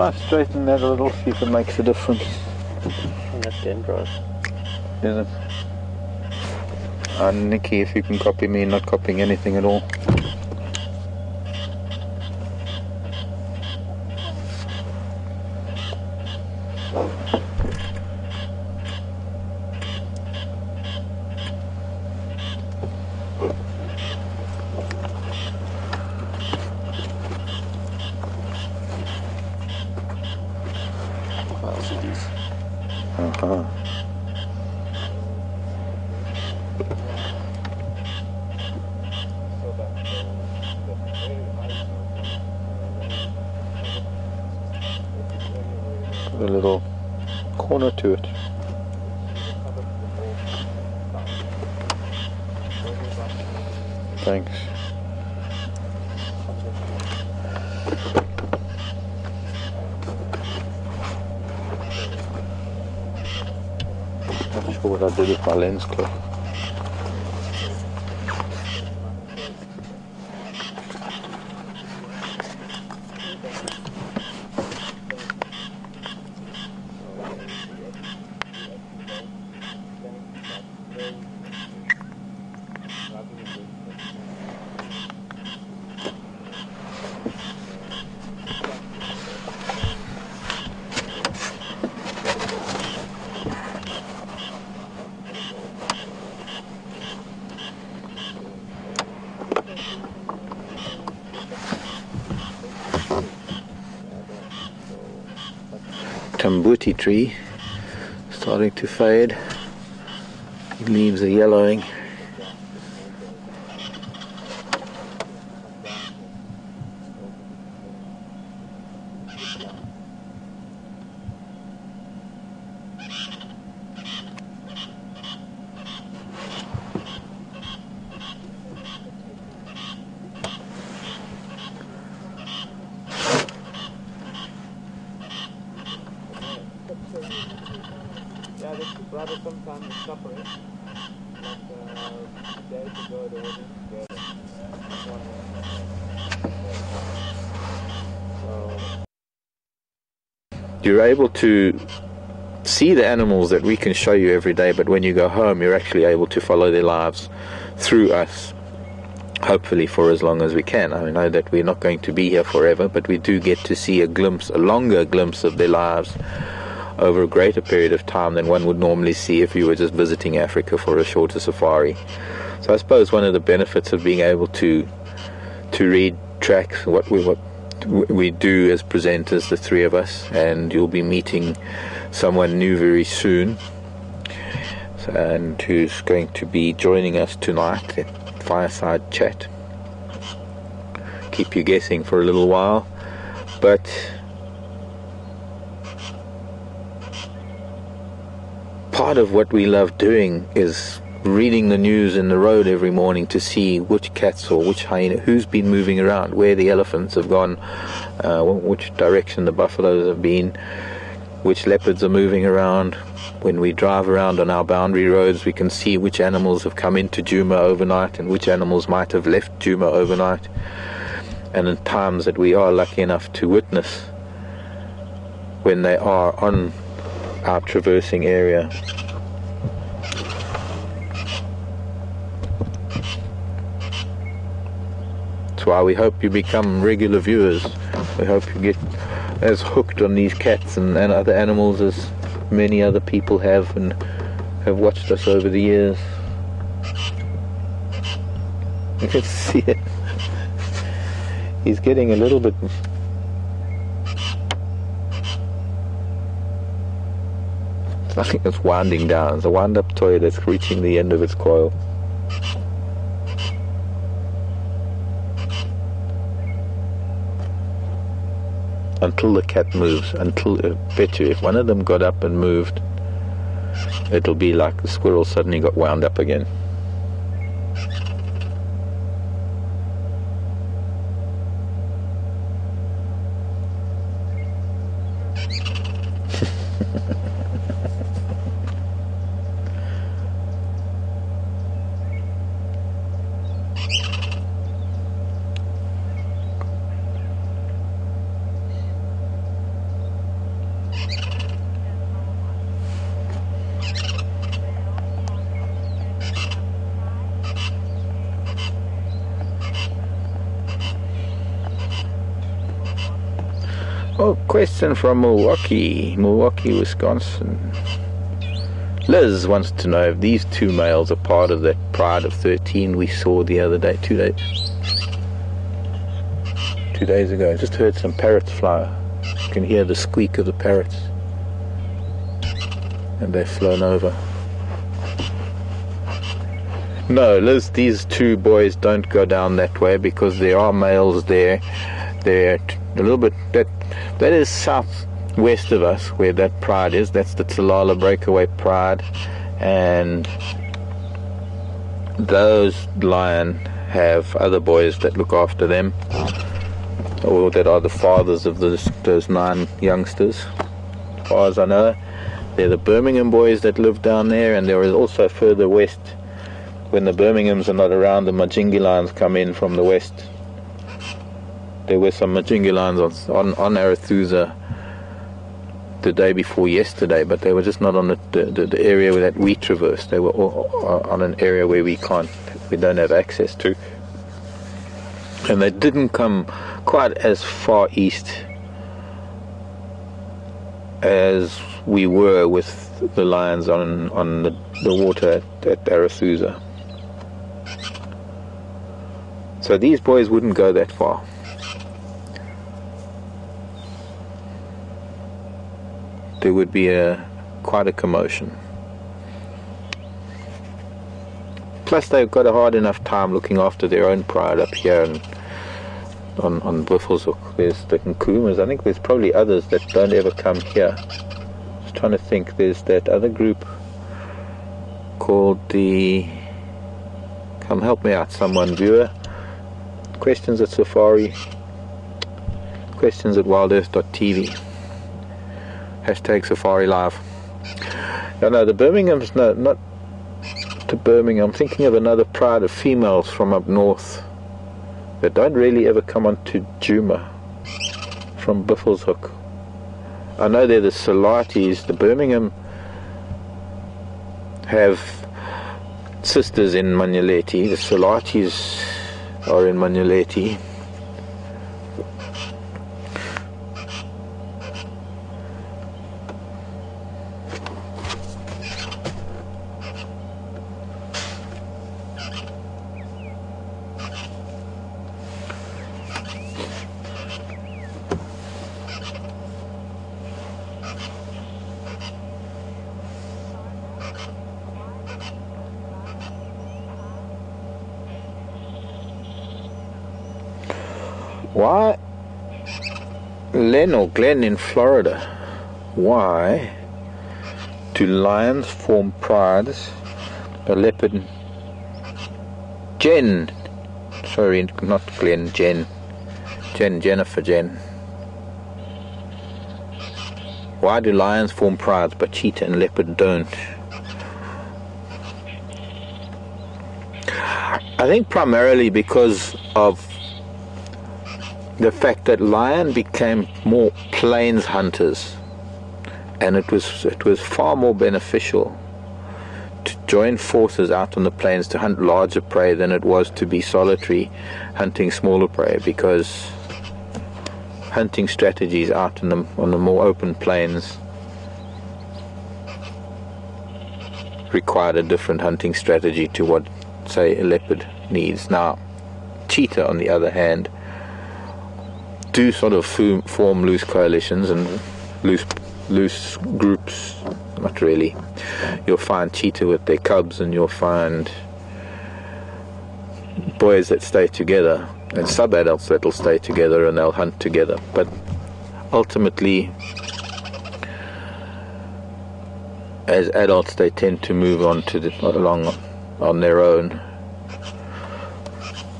Try straighten that a little, see if it makes a difference. And that's dendros. Is it? Nikki, if you can copy me, not copying anything at all. Uh-huh. A little corner to it. Thanks. Not sure what I did with my lens clip. Tambuti tree starting to fade, leaves are yellowing. Yeah, the two brothers sometimes separate. Like days ago they were together. You're able to see the animals that we can show you every day, but when you go home you're actually able to follow their lives through us, hopefully for as long as we can. I know that we're not going to be here forever, but we do get to see a longer glimpse of their lives over a greater period of time than one would normally see if you were just visiting Africa for a shorter safari. So I suppose one of the benefits of being able to read tracks, what we do as presenters, the three of us, and you'll be meeting someone new very soon, and who's going to be joining us tonight at Fireside Chat. Keep you guessing for a little while, but part of what we love doing is reading the news in the road every morning to see which cats or which hyena, who's been moving around, where the elephants have gone, which direction the buffaloes have been, which leopards are moving around. When we drive around on our boundary roads, we can see which animals have come into Djuma overnight and which animals might have left Djuma overnight. And in times that we are lucky enough to witness, when they are on our traversing area, that's why we hope you become regular viewers. We hope you get as hooked on these cats and other animals as many other people have and have watched us over the years. You can see it. He's getting a little bit. I think it's winding down. It's a wind-up toy that's reaching the end of its coil. Until the cat moves, I bet you if one of them got up and moved, it'll be like the squirrel suddenly got wound up again. Question from Milwaukee, Wisconsin. Liz wants to know if these two males are part of that pride of 13 we saw the other day, 2 days ago. I just heard some parrots fly. You can hear the squeak of the parrots. And they've flown over. No, Liz, these two boys don't go down that way because there are males there. They're a little bit, that is southwest of us where that pride is. That's the Talala breakaway pride, and those lion have other boys that look after them, or that are the fathers of those 9 youngsters. As far as I know, they're the Birmingham boys that live down there, and there is also further west, when the Birminghams are not around, the Majingi lions come in from the west. There were some Majingi lions on Arathusa the day before yesterday, but they were just not on the area where that we traversed. They were on an area where we don't have access to. And they didn't come quite as far east as we were with the lions on the water at Arathusa. So these boys wouldn't go that far. There would be quite a commotion. Plus they've got a hard enough time looking after their own pride up here and on Buffelshoek. There's the Nkumas. I think there's probably others that don't ever come here. Just trying to think. There's that other group called the... Come help me out, someone, viewer. Questions at Safari. Questions at wildearth.tv. #Safari Live. No, the Birmingham's, no, not to Birmingham. I'm thinking of another pride of females from up north that don't really ever come onto Juma from Buffelshoek. I know they're the Salatis. The Birmingham have sisters in Manyaleti. The Salatis are in Manyaleti. Why, Len or Glenn in Florida, why do lions form prides? A leopard. Jen, sorry, not Glenn, Jennifer. Why do lions form prides but cheetah and leopard don't? I think primarily because of the fact that lion became more plains hunters, and it was far more beneficial to join forces out on the plains to hunt larger prey than it was to be solitary hunting smaller prey, because hunting strategies out on the more open plains required a different hunting strategy to what, say, a leopard needs. Now, cheetah, on the other hand, do sort of form loose coalitions and loose groups. Not really. You'll find cheetah with their cubs, and you'll find boys that stay together and sub-adults that'll stay together and they'll hunt together. But ultimately, as adults, they tend to move on along on their own.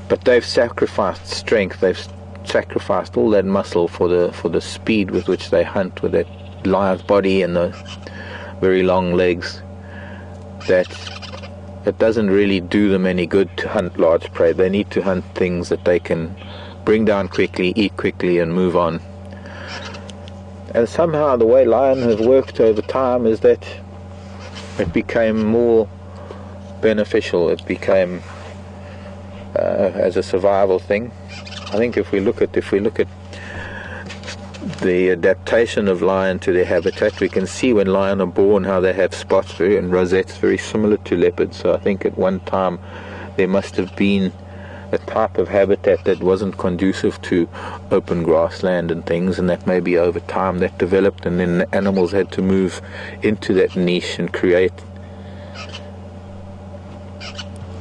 But they've sacrificed strength. They've sacrificed all that muscle for the speed with which they hunt, with that lion's body and the very long legs, that it doesn't really do them any good to hunt large prey. They need to hunt things that they can bring down quickly, eat quickly, and move on. And somehow the way lion has worked over time is that it became more beneficial. It became as a survival thing. I think if we look at the adaptation of lion to their habitat. We can see when lion are born how they have spots and rosettes very similar to leopards. So I think at one time there must have been a type of habitat that wasn't conducive to open grassland and things, and that maybe over time that developed, and then the animals had to move into that niche and create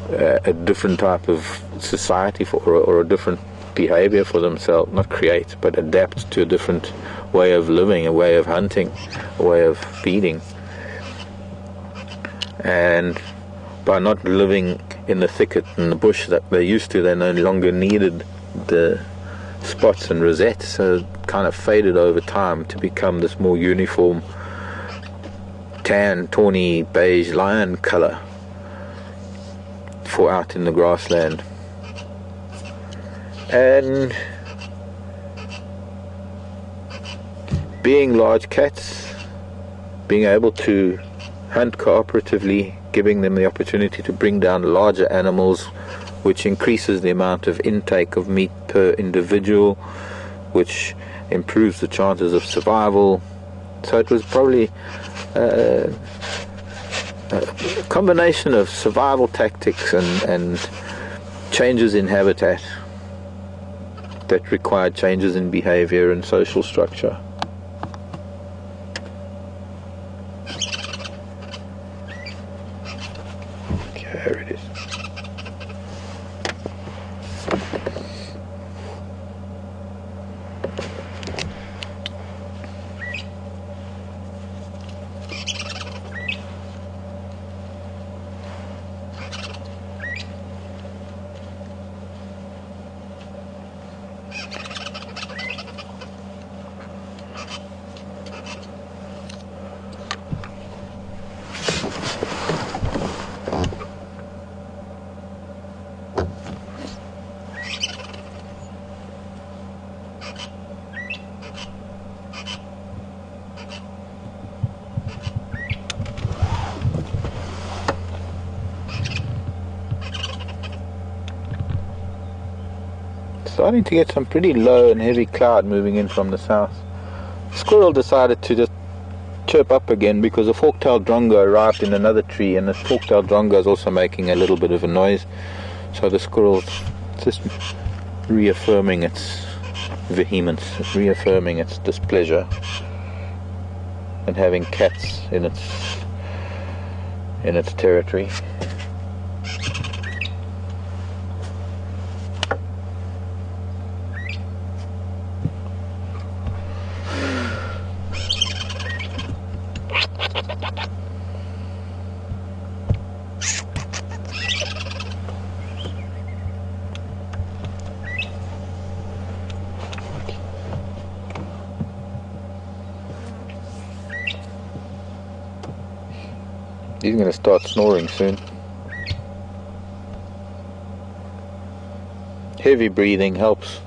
a different type of society or a different behavior for themselves. Not create, but adapt to a different way of living, a way of hunting, a way of feeding. And by not living in the thicket and the bush that they used to, they no longer needed the spots and rosettes, so it kind of faded over time to become this more uniform tan, tawny, beige lion color for out in the grassland. And being large cats, being able to hunt cooperatively, giving them the opportunity to bring down larger animals, which increases the amount of intake of meat per individual, which improves the chances of survival. So it was probably a combination of survival tactics and changes in habitat that required changes in behavior and social structure. There it is. Starting to get some pretty low and heavy cloud moving in from the south. The squirrel decided to just chirp up again because a fork-tailed drongo arrived in another tree, and the fork-tailed drongo is also making a little bit of a noise. So the squirrel's just reaffirming its vehemence, reaffirming its displeasure, and having cats in its territory. He's going to start snoring soon. Heavy breathing helps.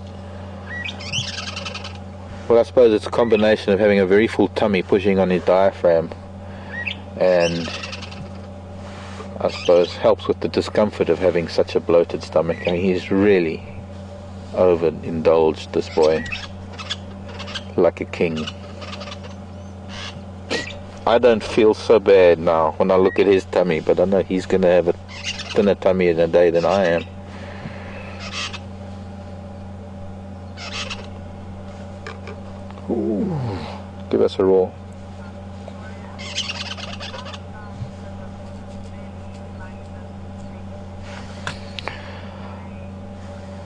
Well, I suppose it's a combination of having a very full tummy pushing on his diaphragm, and I suppose helps with the discomfort of having such a bloated stomach. I mean, he's really overindulged, this boy, like a king. I don't feel so bad now when I look at his tummy, but I know he's going to have a thinner tummy in a day than I am. Ooh, give us a roar.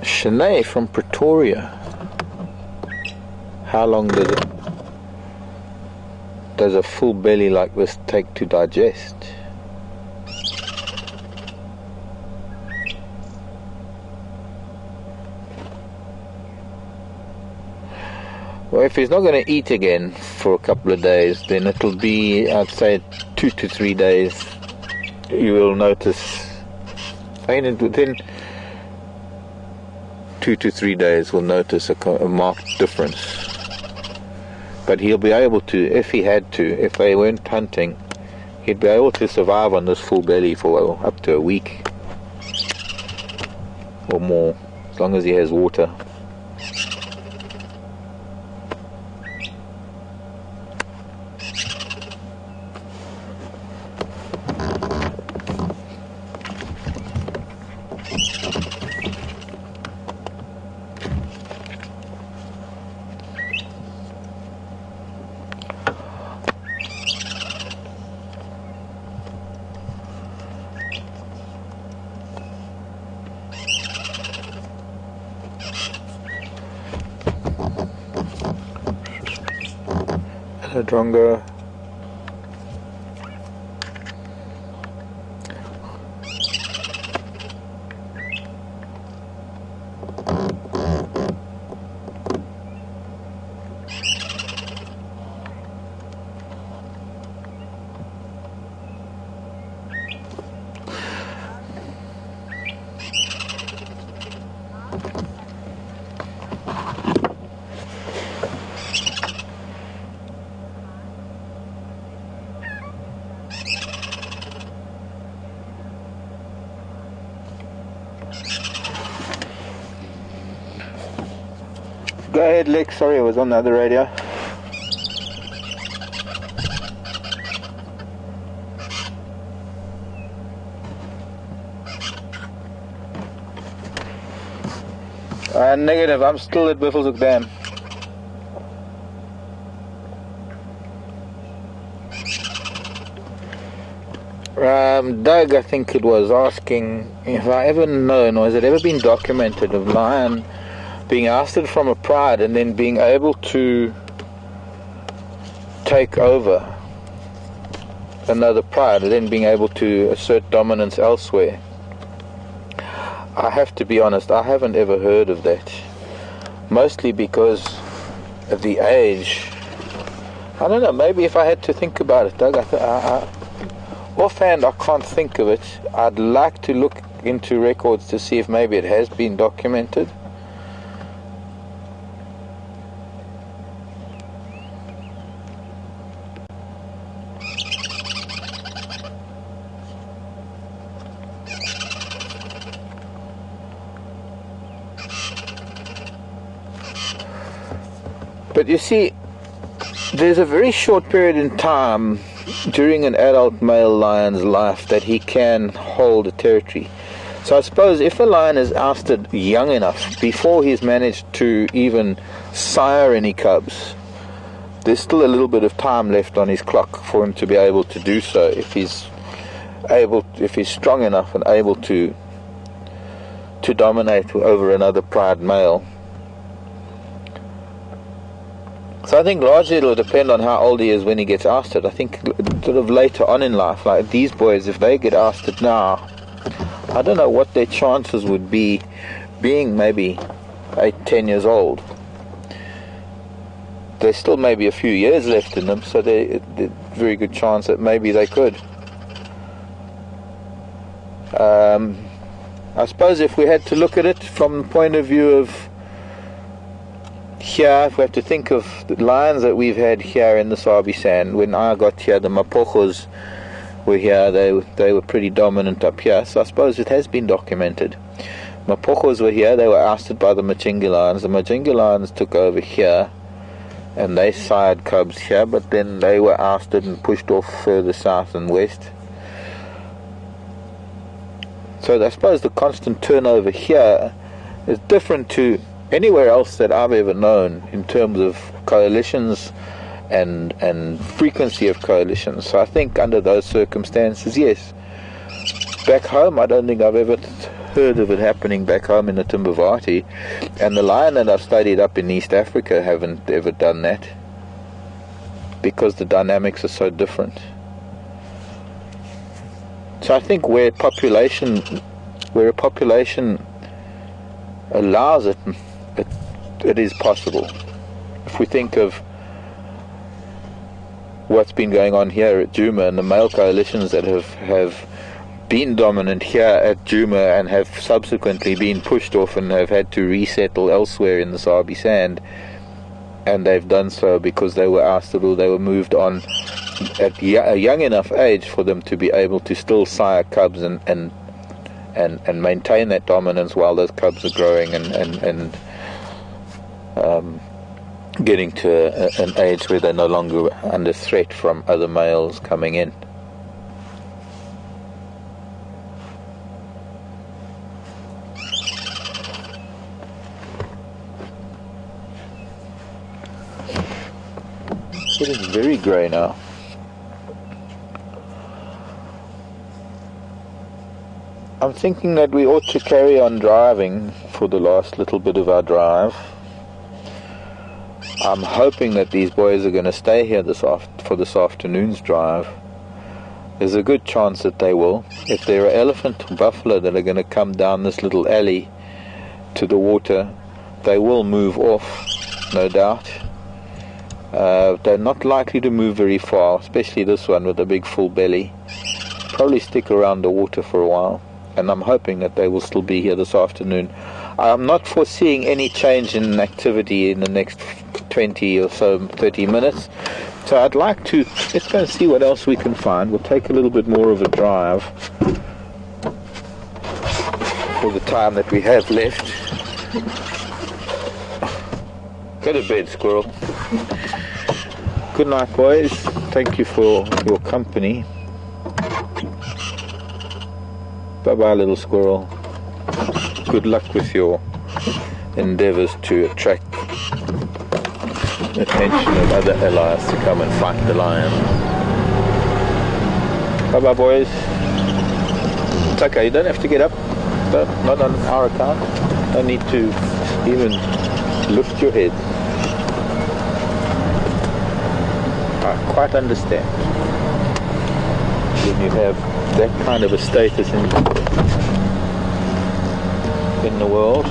Shanae from Pretoria. How long does a full belly like this take to digest? Well, if he's not going to eat again for a couple of days, then it'll be, I'd say, 2 to 3 days. You will notice, within 2 to 3 days, we'll notice a marked difference. But he'll be able to, if he had to, if they weren't hunting, he'd be able to survive on this full belly for up to a week or more, as long as he has water. a drongo. Go ahead, Lex. Sorry, I was on the other radio. Negative. I'm still at Buffelshoek Dam. Doug, I think it was, asking if I ever known, or has it ever been documented, of lion being ousted from a pride and then being able to take over another pride and then being able to assert dominance elsewhere. I have to be honest, I haven't ever heard of that. Mostly because of the age. I don't know, maybe if I had to think about it, Doug, offhand I can't think of it. I'd like to look into records to see if maybe it has been documented. But you see, there's a very short period in time during an adult male lion's life that he can hold a territory. So I suppose if a lion is ousted young enough, before he's managed to even sire any cubs, there's still a little bit of time left on his clock for him to be able to do so, if he's strong enough and able to dominate over another pride male. So I think largely it'll depend on how old he is when he gets ousted. I think sort of later on in life, like these boys, if they get ousted now, I don't know what their chances would be being maybe 8-10 years old. There's still maybe a few years left in them, so there's a very good chance that maybe they could. I suppose if we had to look at it from the point of view of here, if we have to think of the lions that we've had here in the Sabi Sand, when I got here, the Mapochos were here, they were pretty dominant up here, so I suppose it has been documented. Mapochos were here, they were ousted by the Machinga lions. The Machinga lions took over here, and they sired cubs here, but then they were ousted and pushed off further south and west. So I suppose the constant turnover here is different to anywhere else that I've ever known in terms of coalitions and frequency of coalitions. So I think under those circumstances, yes. Back home, I don't think I've ever heard of it happening back home in the Timbavati, and the lion that I've studied up in East Africa haven't ever done that, because the dynamics are so different. So I think where a population allows it, it is possible. If we think of what's been going on here at Djuma and the male coalitions that have been dominant here at Djuma and have subsequently been pushed off and have had to resettle elsewhere in the Sabi Sand, and they've done so because they were ousted or they were moved on at a young enough age for them to be able to still sire cubs and maintain that dominance while those cubs are growing and getting to an age where they're no longer under threat from other males coming in. It's getting very grey now. I'm thinking that we ought to carry on driving for the last little bit of our drive. I'm hoping that these boys are going to stay here for this afternoon's drive. There's a good chance that they will. If there are elephant or buffalo that are going to come down this little alley to the water, they will move off, no doubt. They're not likely to move very far, especially this one with a big full belly. Probably stick around the water for a while, and I'm hoping that they will still be here this afternoon. I'm not foreseeing any change in activity in the next 20 or so, 30 minutes. So I'd like to, let's go and see what else we can find. We'll take a little bit more of a drive for the time that we have left. Go to bed, squirrel. Good night, boys. Thank you for your company. Bye-bye, little squirrel. Good luck with your endeavors to attract the attention of other allies to come and fight the lion. Bye-bye, boys. It's okay, you don't have to get up, but not on our account. Don't need to even lift your head. I quite understand. When you have that kind of a status in the world.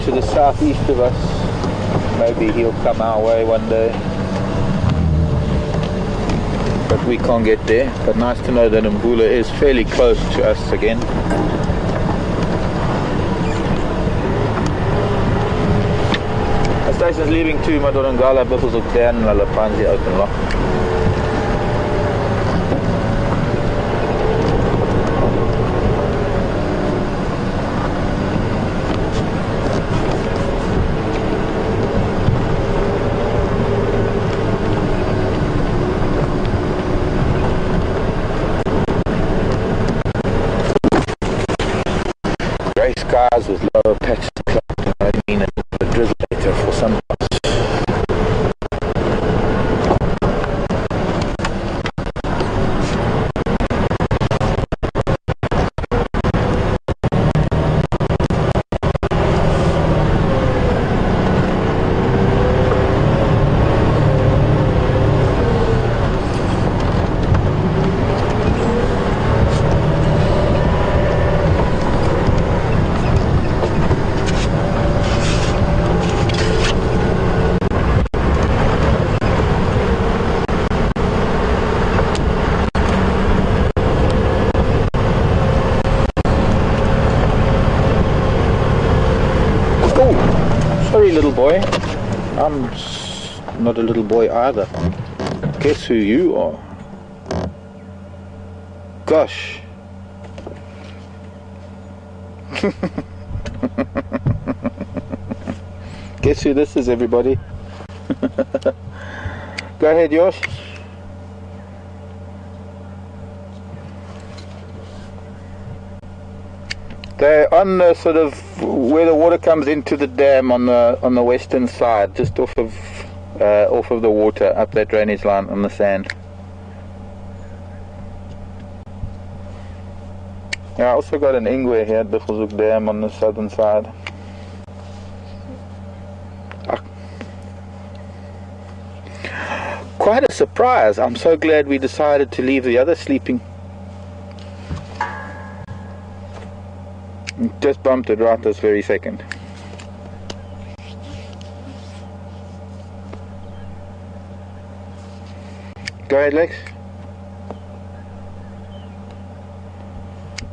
To the southeast of us. Maybe he'll come our way one day, but we can't get there. But nice to know that Mbula is fairly close to us again. The station's leaving to Madorangala, Buffelshoek Dam, Lalapanzi open lock. Skies with lower patches of cloud, I mean, a drizzle later for some parts. Little boy, I'm not a little boy either. Guess who you are? Gosh. Guess who this is, everybody? Go ahead, Josh. They're on the sort of where the water comes into the dam on the western side, just off of the water, up that drainage line on the sand. Yeah, I also got an ingwe here at Buffelshoek Dam on the southern side. Quite a surprise. I'm so glad we decided to leave the other sleeping. Just bumped it right this very second. Go ahead, Lex.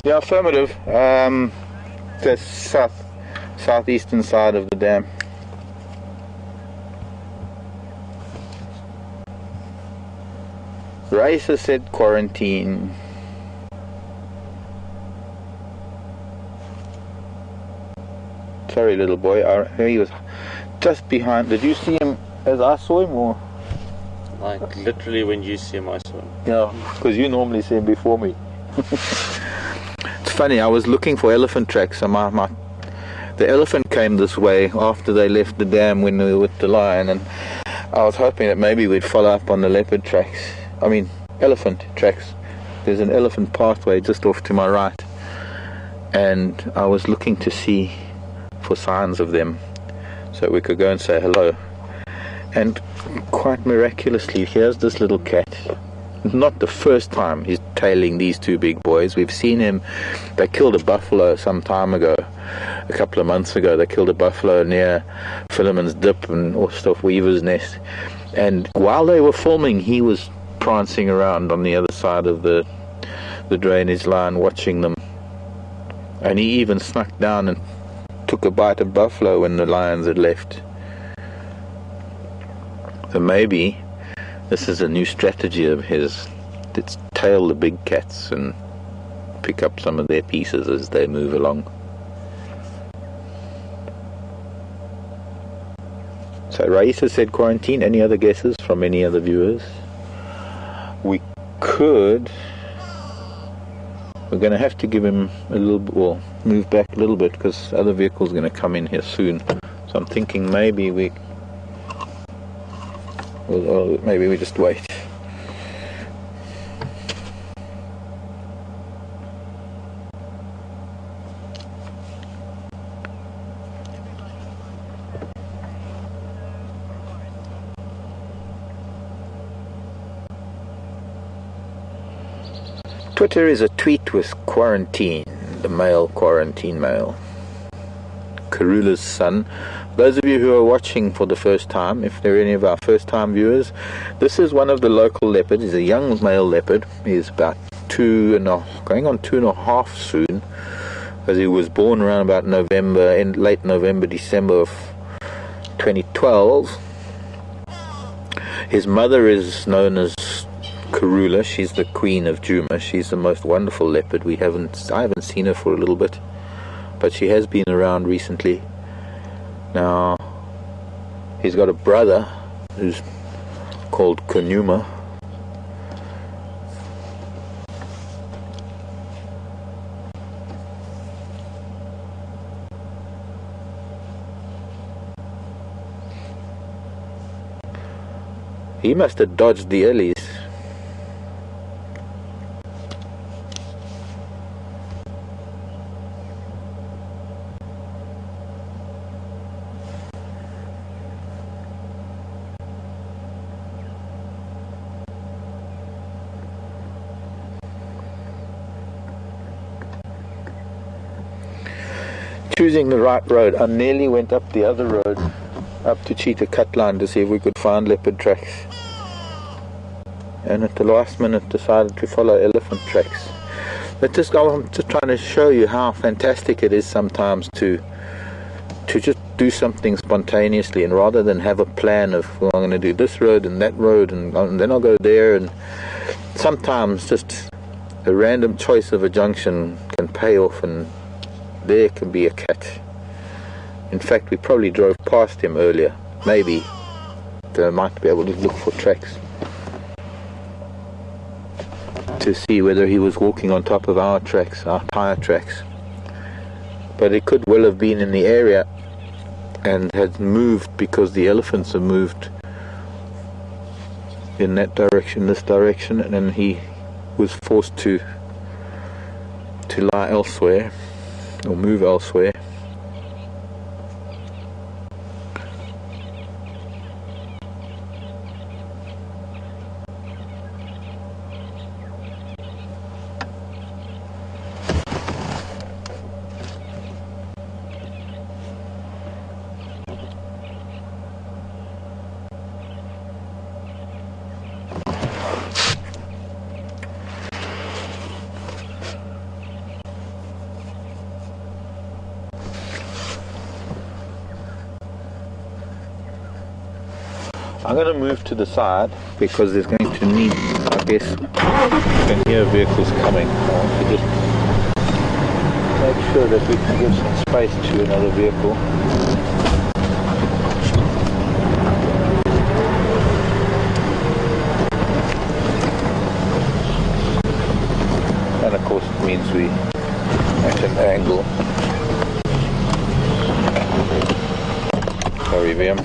Yeah, affirmative. The southeastern side of the dam. Raisa said quarantine. Sorry, little boy. He was just behind. Did you see him as I saw him, or? Like literally when you see him, I saw him. Yeah, because you normally see him before me. It's funny. I was looking for elephant tracks, and the elephant came this way after they left the dam when we were with the lion, and I was hoping that maybe we'd follow up on the leopard tracks. I mean, elephant tracks. There's an elephant pathway just off to my right, and I was looking to see for signs of them so we could go and say hello. And quite miraculously, here's this little cat. Not the first time he's tailing these two big boys. We've seen him. They killed a buffalo some time ago, a couple of months ago. They killed a buffalo near Philemon's Dip and off Weaver's Nest, and while they were filming, he was prancing around on the other side of the drainage line watching them, and he even snuck down and took a bite of buffalo when the lions had left. So maybe this is a new strategy of his. Let's tail the big cats and pick up some of their pieces as they move along. So Raisa said quarantine. Any other guesses from any other viewers? We could. We're going to have to give him a little bit, well, move back a little bit because other vehicles are going to come in here soon. So I'm thinking maybe we just wait. Twitter is a tweet with quarantine, the male quarantine male. Karula's son. Those of you who are watching for the first time, if there are any of our first time viewers, this is one of the local leopards. He's a young male leopard. He's about 2.5, going on 2.5 soon, because he was born around about November, in late November, December of 2012. His mother is known as Karula. She's the queen of Djuma. She's the most wonderful leopard. I haven't seen her for a little bit, but she has been around recently. Now, he's got a brother who's called Qmale. He must have dodged the ellies. Choosing the right road. I nearly went up the other road, up to Cheetah Cut Line, to see if we could find leopard tracks, and at the last minute decided to follow elephant tracks. I'm just trying to show you how fantastic it is sometimes to just do something spontaneously, and rather than have a plan of, well, I'm going to do this road and that road and then I'll go there, and sometimes just a random choice of a junction can pay off, and there can be a cat. In fact, we probably drove past him earlier. Maybe they might be able to look for tracks to see whether he was walking on top of our tracks, our tire tracks. But it could well have been in the area and had moved because the elephants have moved in that direction, this direction, and then he was forced to lie elsewhere or move elsewhere. I'm going to move to the side because there's going to need, I guess, you can hear vehicles coming. I want to just make sure that we can give some space to another vehicle. And of course it means we at an angle. Sorry, VM.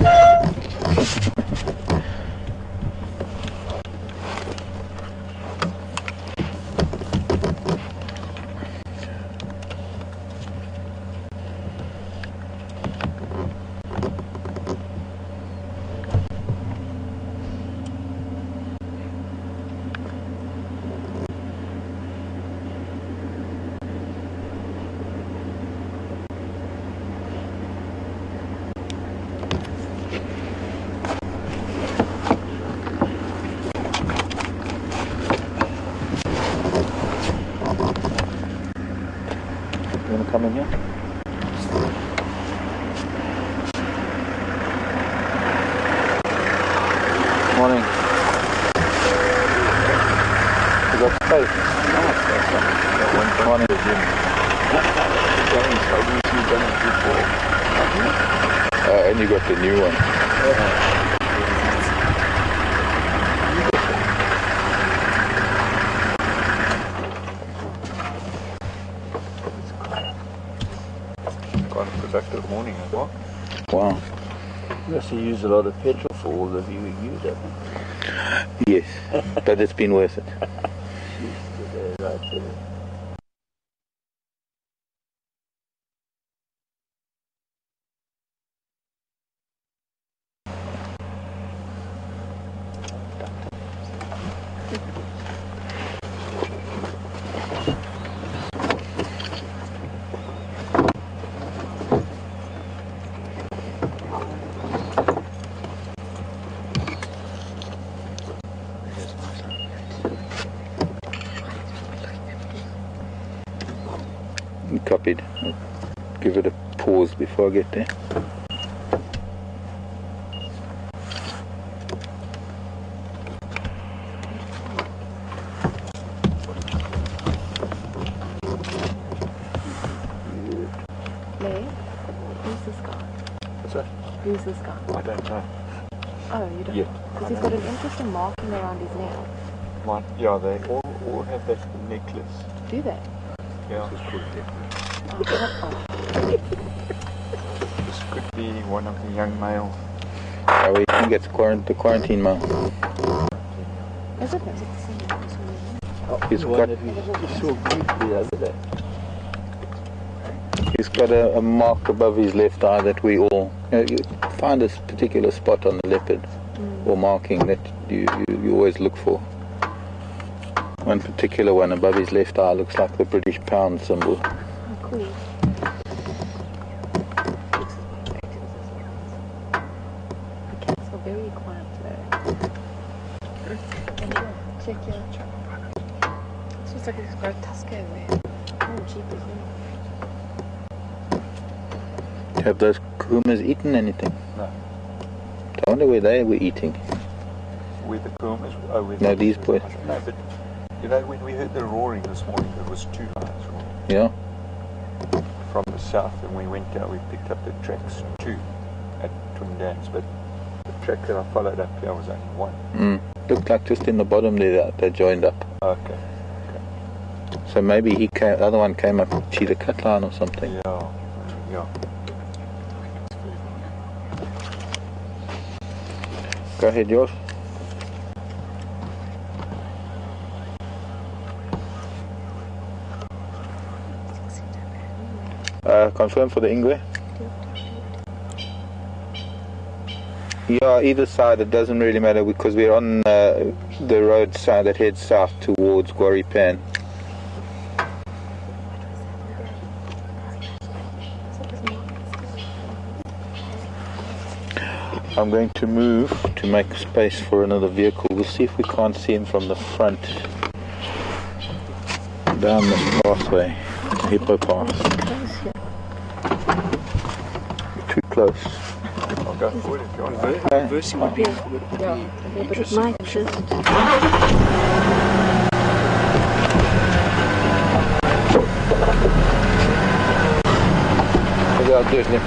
Come in here. Morning. You got space? Morning. And you got the new one. Quite a productive morning as well. Wow. You must have used a lot of petrol for all of you who use it. Yes, but it's been worth it. Right there. Copied. I'll give it a pause before I get there. Lee, who's this guy? What's that? Who's this guy? I don't know. Oh, you don't? Yet. Because he's got an interesting marking around his neck. One, yeah, they all have that necklace. Do they? Yeah. Oh, This could be one of the young males. Oh, we can get the quarantine mile. is it? He's The one got, that we saw briefly the other day. he's got a mark above his left eye that we all, you find a particular spot on the leopard or marking that you always look for. One particular one above his left eye looks like the British pound symbol. Oh, cool. The cats are very quiet today. Check your truck. This looks like it's got a tusker everywhere. Oh, jeepers. Have those kumas eaten anything? No. I wonder where they were eating. With the Qmales? Oh, with No, these boys. No, but you know, when we heard the roaring this morning, it was 2 lions roaring Yeah? from the south, and we went down, we picked up the tracks 2 at Twin Dams, but the track that I followed up here was only 1. Looked like just in the bottom there they joined up. Okay. So maybe he came, the other one came up with cheetah cut line or something. Yeah. Go ahead, yours. Confirm for the Ingwe. Yeah, either side, it doesn't really matter because we're on the road side that heads south towards Guaripan. I'm going to move to make space for another vehicle. We'll see if we can't see him from the front down this pathway, the hippo path. Too close. I'll go forward if you want. Reversing would be Yeah, but it might just. Maybe I'll do it then.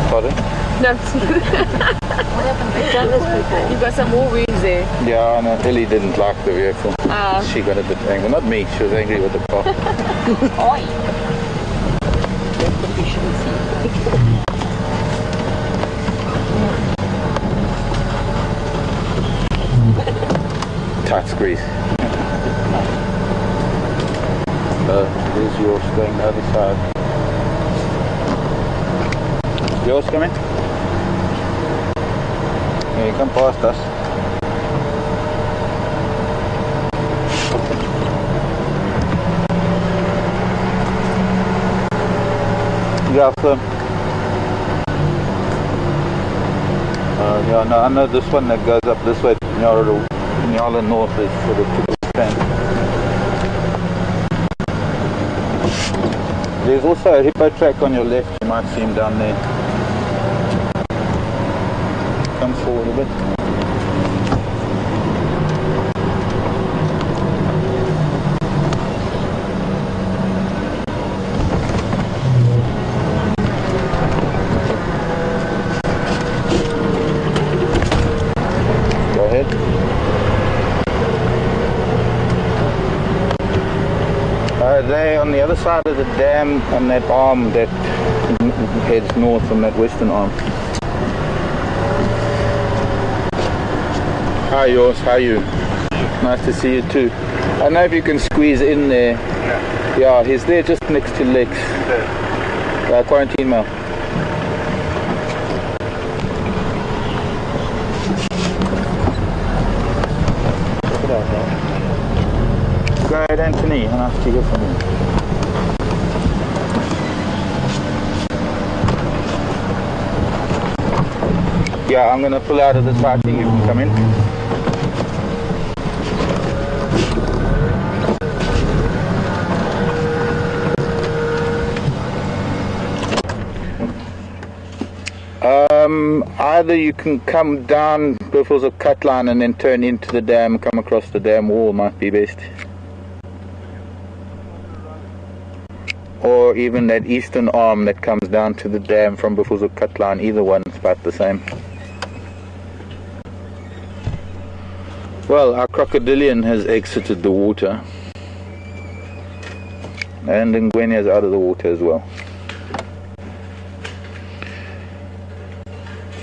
Pardon? No, what happened? You've got some more wounds there. Yeah, no, Ellie didn't like the vehicle. She got a bit angry. Not me, she was angry with the car. Oi! That's what you shouldn't see. Tight squeeze. There's yours going the other side. Yours coming? Yeah, you come past us. Yeah, so, yeah, no, I know this one that goes up this way, Nyala North is sort of to the stand. There's also a hippo track on your left, you might see him down there. Come forward a bit. Go ahead. They're on the other side of the dam on that arm that heads north on that western arm. Hi yours, how are you? Nice to see you too. I don't know if you can squeeze in there. Yeah, he's there just next to Lex. Quarantine mail. Go ahead, Anthony, and nice to hear from you. Yeah, I'm going to pull out of the sighting, you can come in. Either you can come down Buffelshoek cut line and then turn into the dam, come across the dam wall might be best. Or even that eastern arm that comes down to the dam from Buffelshoek cut line, either one is about the same. Well, our crocodilian has exited the water. And Ngwenia's out of the water as well.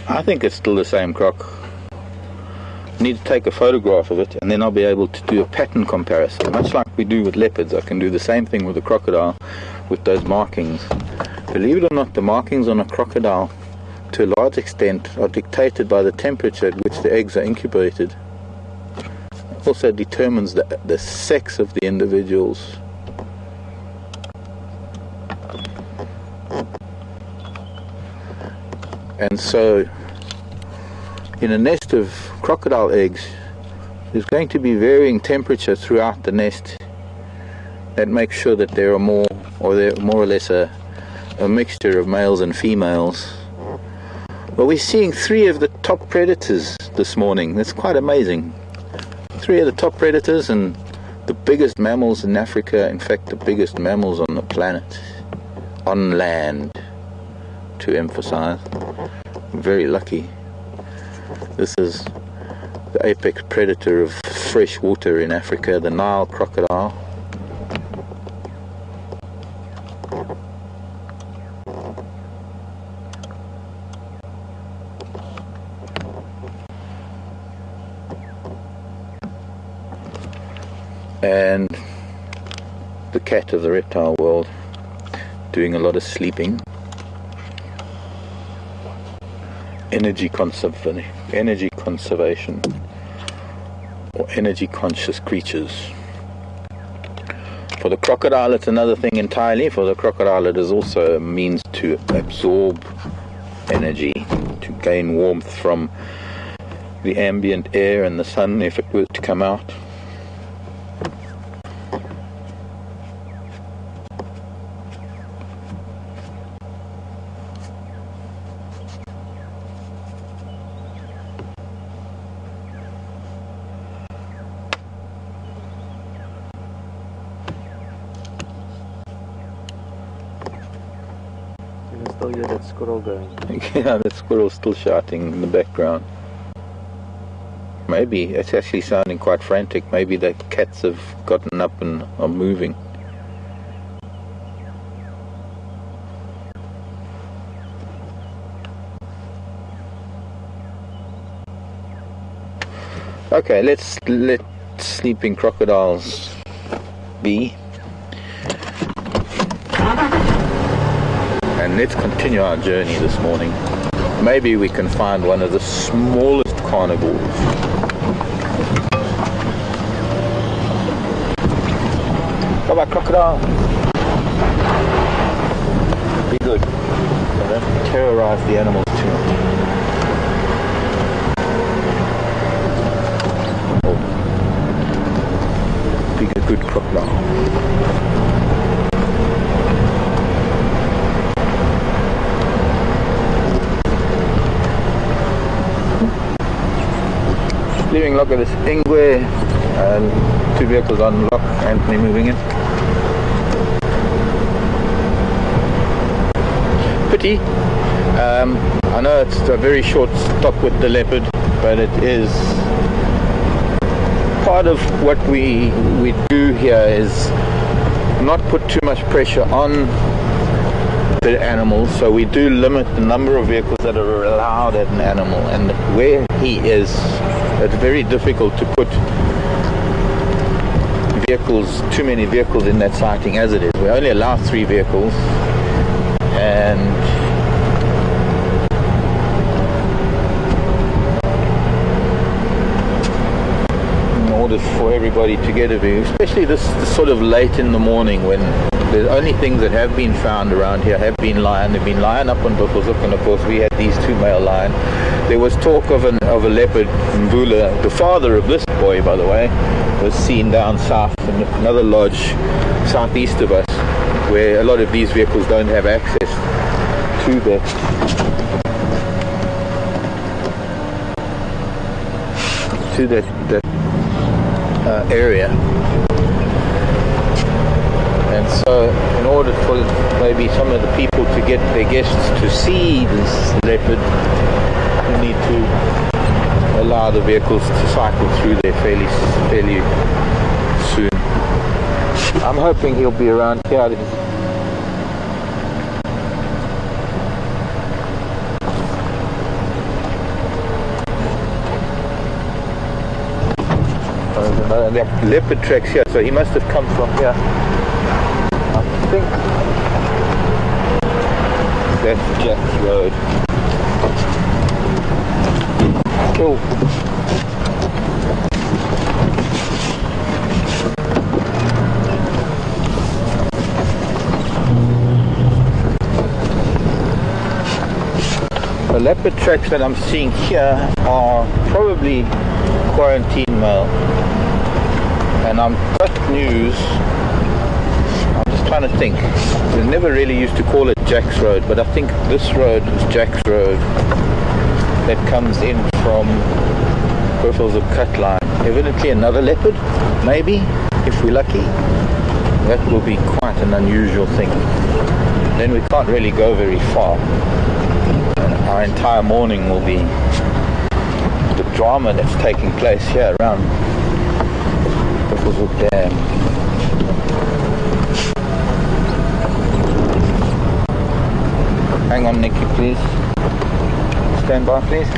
I think it's still the same croc. I need to take a photograph of it and then I'll be able to do a pattern comparison. Much like we do with leopards, I can do the same thing with a crocodile with those markings. Believe it or not, the markings on a crocodile to a large extent are dictated by the temperature at which the eggs are incubated. It also determines the sex of the individuals. And so, in a nest of crocodile eggs, there's going to be varying temperature throughout the nest that makes sure that there are more or less a mixture of males and females. Well, we're seeing 3 of the top predators this morning. That's quite amazing. 3 of the top predators and the biggest mammals in Africa, in fact the biggest mammals on the planet, on land, to emphasize. Very lucky. This is the apex predator of fresh water in Africa, the Nile crocodile. And the cat of the reptile world, doing a lot of sleeping. Energy conservation, or energy conscious creatures. For the crocodile it's another thing entirely. For the crocodile it is also a means to absorb energy, to gain warmth from the ambient air and the sun if it were to come out. You can still hear that squirrel going. Yeah, that squirrel's still shouting in the background. Maybe it's actually sounding quite frantic. Maybe the cats have gotten up and are moving. Okay, let's let sleeping crocodiles be. And let's continue our journey this morning. Maybe we can find one of the smallest carnivores. Come back, crocodile. Be good. Don't terrorize the animals too much. Be a good crocodile. Leaving lock at this Ingwe, two vehicles on lock, Anthony moving in. Pity, I know it's a very short stop with the leopard, but it is part of what we do here is not put too much pressure on the animals, so we do limit the number of vehicles that are allowed at an animal, and where he is, it's very difficult to put too many vehicles in that sighting as it is. We only allow 3 vehicles, and in order for everybody to get a view, especially this sort of late in the morning when the only things that have been found around here have been lion. They've been lion up on Buffelshoek, and of course we had these 2 male lion. There was talk of a leopard, Mvula, the father of this boy, by the way, was seen down south in another lodge southeast of us, where a lot of these vehicles don't have access to that. To that area. And so in order for maybe some of the people to get their guests to see this leopard, we need to allow the vehicles to cycle through there fairly soon. I'm hoping he'll be around here. That leopard tracks here, so he must have come from here. I think that's Jack's Road. Cool. The leopard tracks that I'm seeing here are probably quarantine male. And I've got news. I'm just trying to think. We never really used to call it Jack's Road, but I think this road is Jack's Road that comes in from Buffelshoek Cut Line. Evidently another leopard, maybe, if we're lucky. That will be quite an unusual thing. Then we can't really go very far. And our entire morning will be the drama that's taking place here around Buffelshoek Dam. Hang on, Nicky, please. Stand by, please.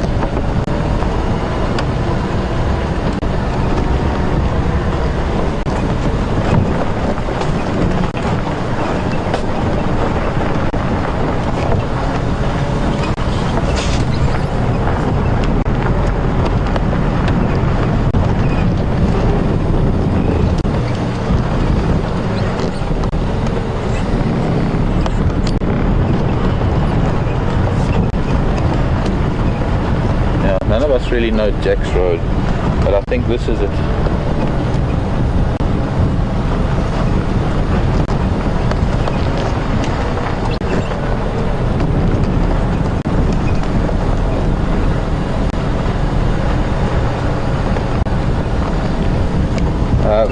really no Jack's Road, but I think this is it.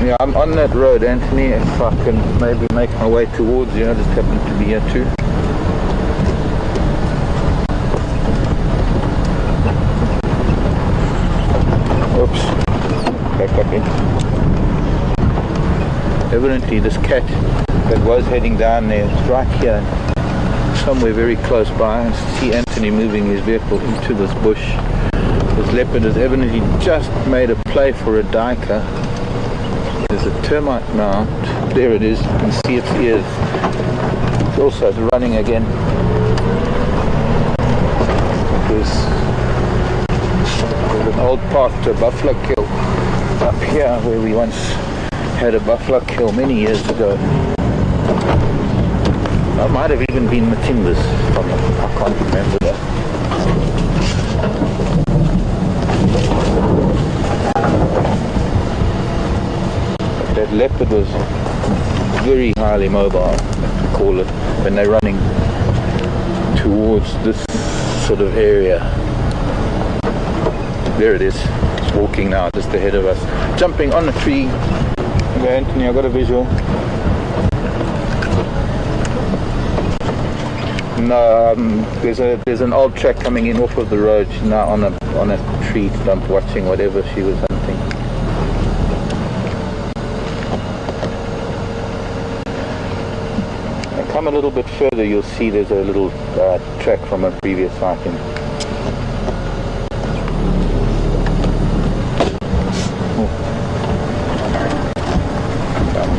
Yeah, I'm on that road, Anthony. If I can maybe make my way towards you, I just happen to be here too. Oops, back up in. Evidently this cat that was heading down there is right here, somewhere very close by. I see Anthony moving his vehicle into this bush. This leopard has evidently just made a play for a duiker. There's a termite mound. There it is. You can see its ears. It's also running again. There's an old path to a buffalo kill up here where we once had a buffalo kill many years ago. It might have even been Matimba's. I can't remember that. That leopard was very highly mobile, I call it, when they're running towards this sort of area. There it is. It's walking now just ahead of us. Jumping on a tree. Okay, Anthony, I got a visual. No, there's an old track coming in off of the road. She's now on a tree stump watching whatever she was hunting. Come a little bit further, you'll see there's a little track from a previous sighting.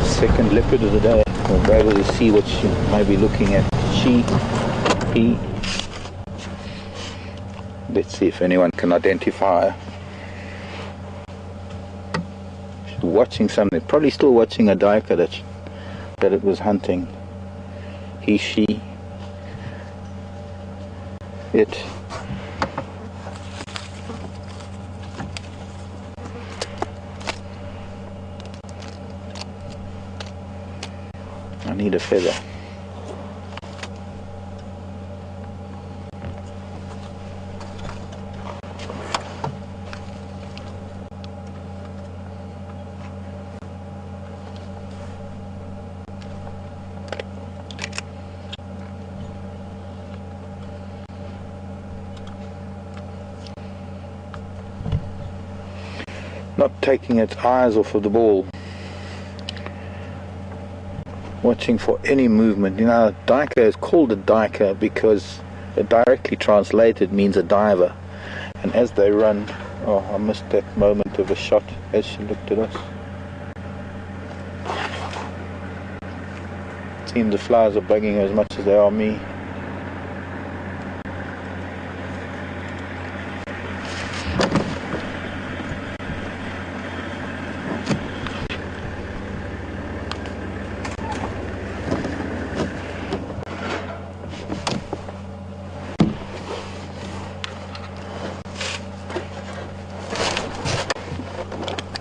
Second leopard of the day. We'll be able to see what she might be looking at. He. Let's see if anyone can identify her. She's watching something. Probably still watching a duiker that it was hunting. He, she, it. I need a feather. Not taking its eyes off of the ball. Watching for any movement. You know, a duiker is called a duiker because it directly translated means a diver. And as they run, oh, I missed that moment of a shot as she looked at us. It seems the flies are bugging her as much as they are me.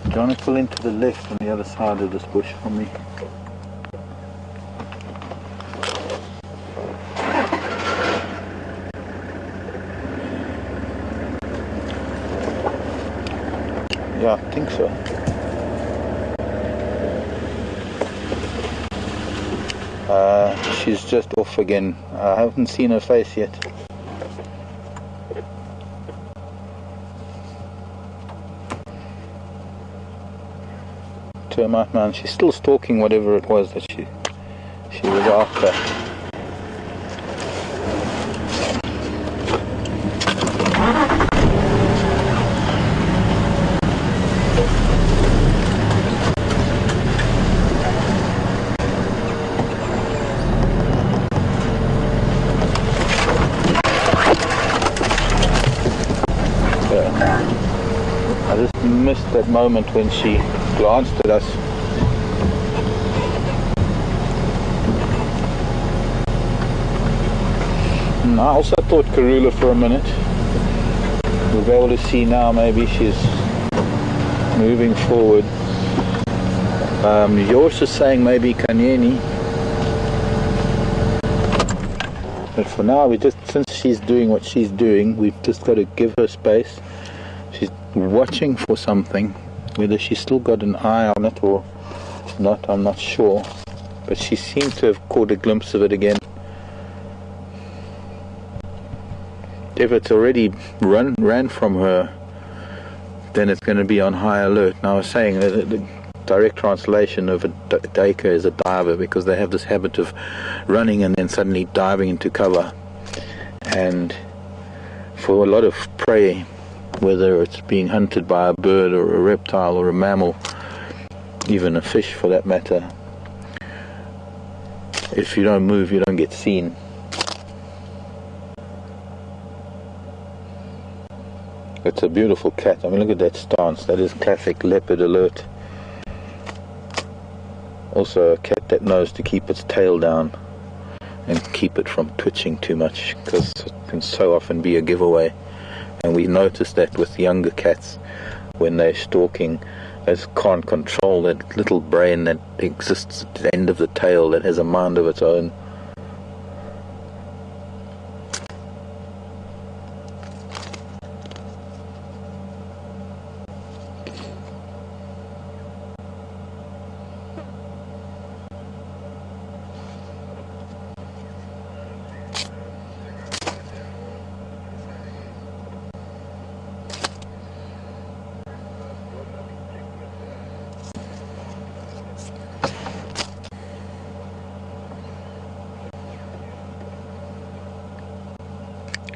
Do you want to pull into the left on the other side of this bush for me? Yeah, I think so. She's just off again. I haven't seen her face yet. Termite man, she's still stalking whatever it was that she was after. I just missed that moment when she glanced at us. I also thought Karula for a minute. We'll be able to see now, maybe she's moving forward. You're also saying maybe Kanyeni. But for now, since she's doing what she's doing, we've just got to give her space. She's watching for something. Whether she's still got an eye on it or not, I'm not sure. But she seems to have caught a glimpse of it again. If it's already ran from her, then it's going to be on high alert. Now I was saying that the direct translation of a duiker is a diver, because they have this habit of running and then suddenly diving into cover. And for a lot of prey, whether it's being hunted by a bird or a reptile or a mammal, even a fish for that matter, if you don't move, you don't get seen. It's a beautiful cat. I mean, look at that stance. That is classic leopard alert. Also a cat that knows to keep its tail down and keep it from twitching too much, because it can so often be a giveaway. And we notice that with younger cats, when they're stalking, they can't control that little brain that exists at the end of the tail that has a mind of its own.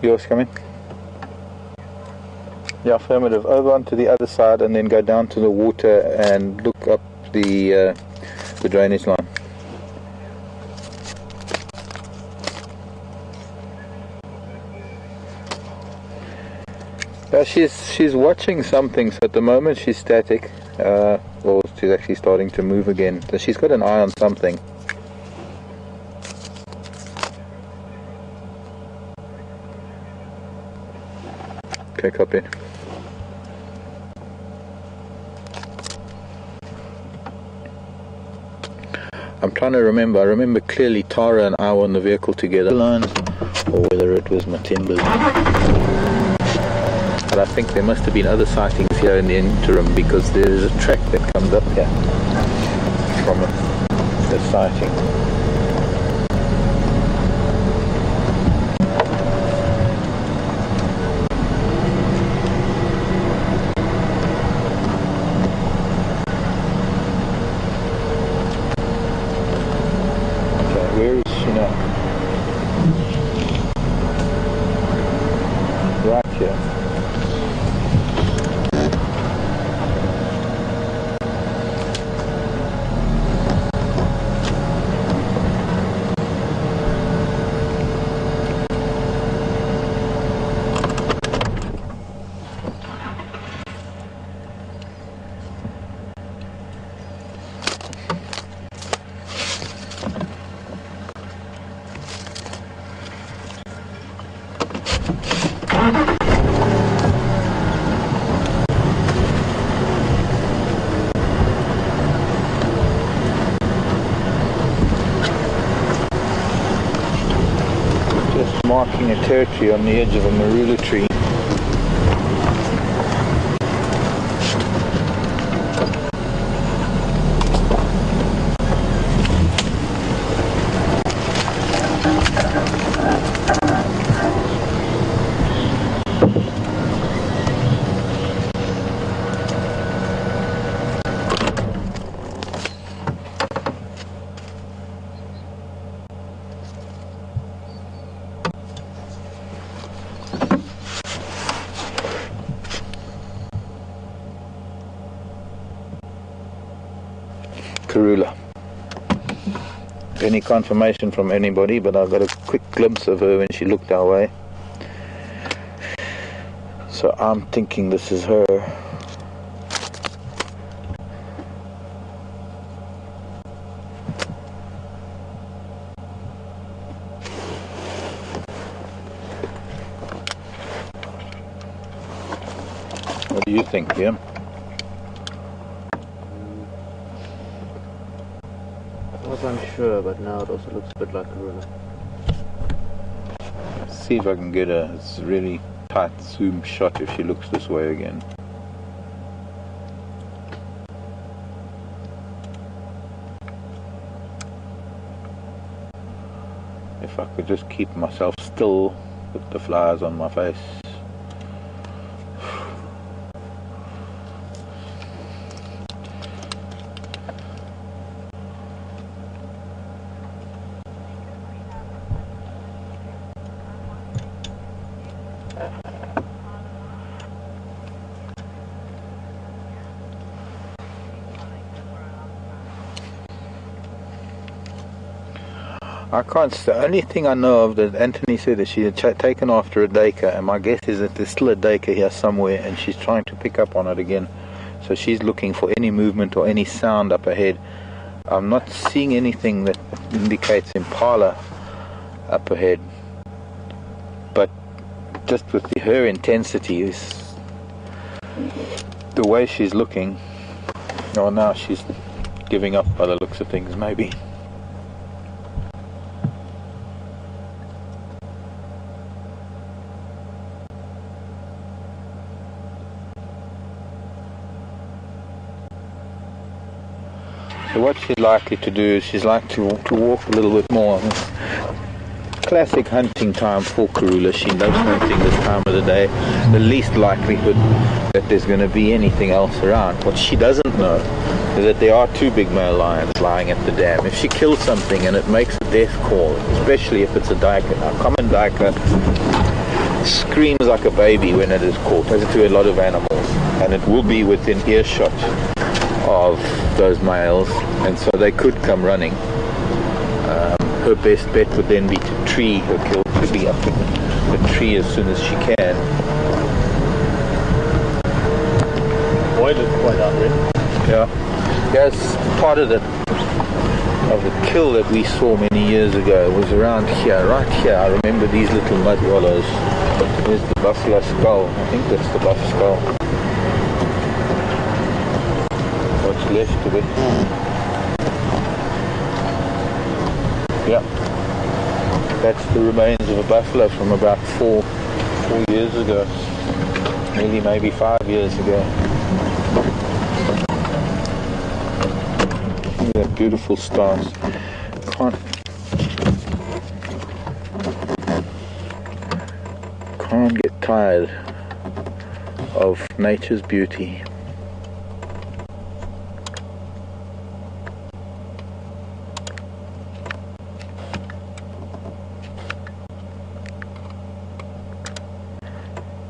Yours coming? Yeah, affirmative. Over onto the other side and then go down to the water and look up the drainage line. She's watching something, so at the moment she's static, or she's actually starting to move again. So she's got an eye on something. Okay, copy. I'm trying to remember. I remember clearly Tara and I were on the vehicle together, or whether it was Matimba. But I think there must have been other sightings here in the interim, because there is a track that comes up here from the sighting. Okay, where is she now? Right here. Marking a territory on the edge of a marula tree. Karula. Any confirmation from anybody, but I got a quick glimpse of her when she looked our way. So I'm thinking this is her. What do you think, Liam? I was unsure, but now it also looks a bit like Karula. See if I can get a really tight zoom shot if she looks this way again. If I could just keep myself still with the flowers on my face. I can't. The only thing I know of that Anthony said that she had taken after a duiker, and my guess is that there's still a duiker here somewhere, and she's trying to pick up on it again. So she's looking for any movement or any sound up ahead. I'm not seeing anything that indicates impala up ahead, but just with her intensity, is the way she's looking. Oh, now she's giving up by the looks of things, maybe. So what she's likely to do is she's like to walk a little bit more. Classic hunting time for Karula. She loves hunting this time of the day. The least likelihood that there's going to be anything else around. What she doesn't know is that there are two big male lions lying at the dam. If she kills something and it makes a death call, especially if it's a duiker, now common duiker screams like a baby when it is caught, as do a lot of animals, and it will be within earshot of those males, and so they could come running. Her best bet would then be to tree her kill, to be up in the tree as soon as she can. Boy, looks quite out there. Yeah, yes. Part of the kill that we saw many years ago was around here, right here. I remember these little mud wallows. There's the buffalo skull. I think that's the buff skull. What's left of it? Yeah, that's the remains of a buffalo from about four years ago, nearly maybe 5 years ago. Look at that beautiful stars. Can't get tired of nature's beauty.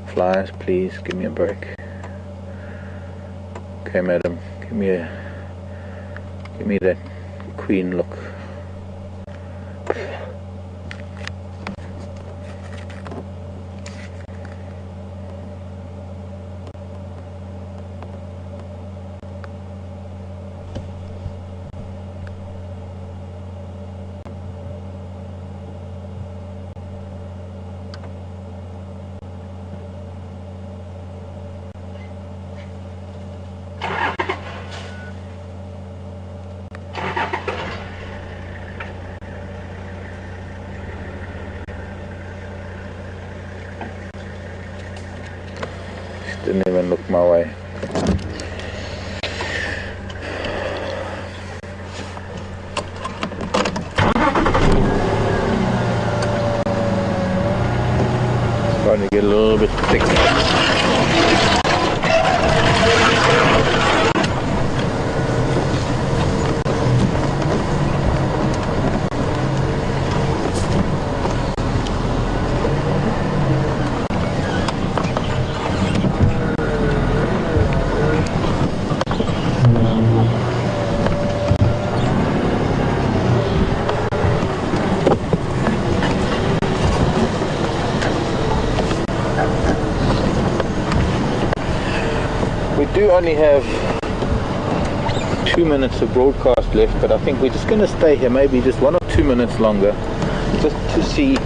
Flies, please give me a break. Okay, madam, give me that queen look. Didn't even look my way. It's starting to get a little bit thick. We do only have 2 minutes of broadcast left, but I think we're just going to stay here maybe just 1 or 2 minutes longer, just to see.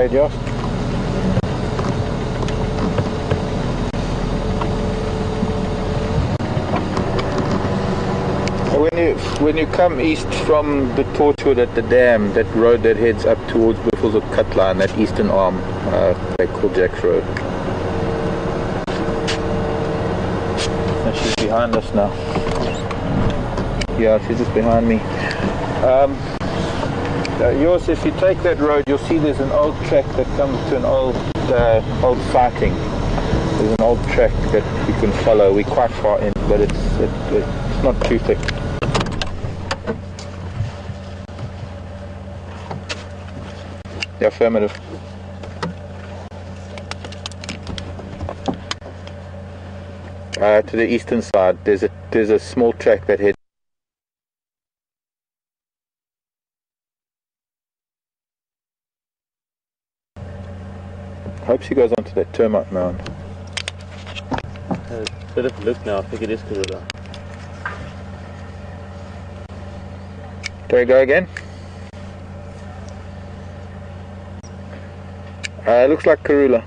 Okay, Josh. When you come east from the Torchwood at the dam, that road that heads up towards Buffelshoek Dam, that eastern arm, they call Jack's Road. And she's behind us now. Yeah, she's just behind me. Yours, if you take that road, you'll see there's an old track that comes to an old sighting. There's an old track that we can follow. We're quite far in, but it's not too thick. The affirmative. To the eastern side, there's a small track that heads. Hope she goes onto that termite mound. Bit of look now, I think it is Karula. Can we go again? Looks like Karula.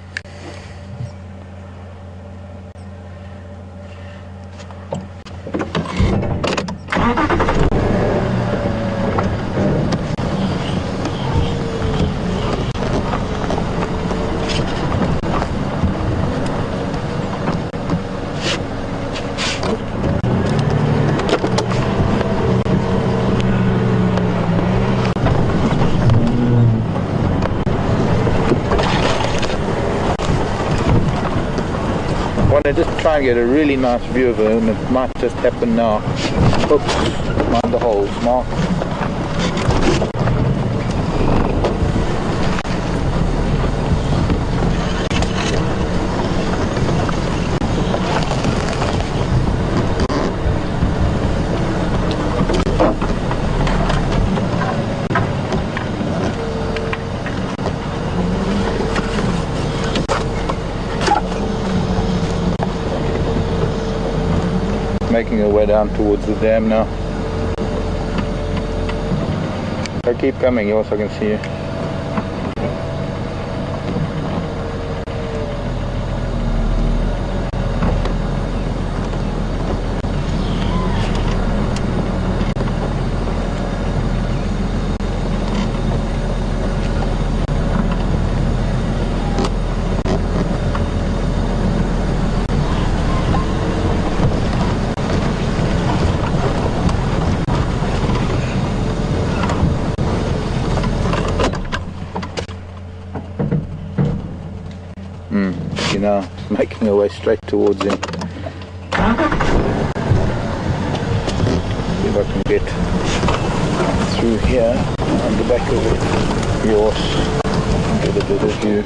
Just try and get a really nice view of her, and it might just happen now. Oops, mind the holes, Mark. Making her way down towards the dam now. So keep coming, yours, I can see you. Now making her way straight towards him. See if I can get through here on the back of it. Yours. Get a bit of view.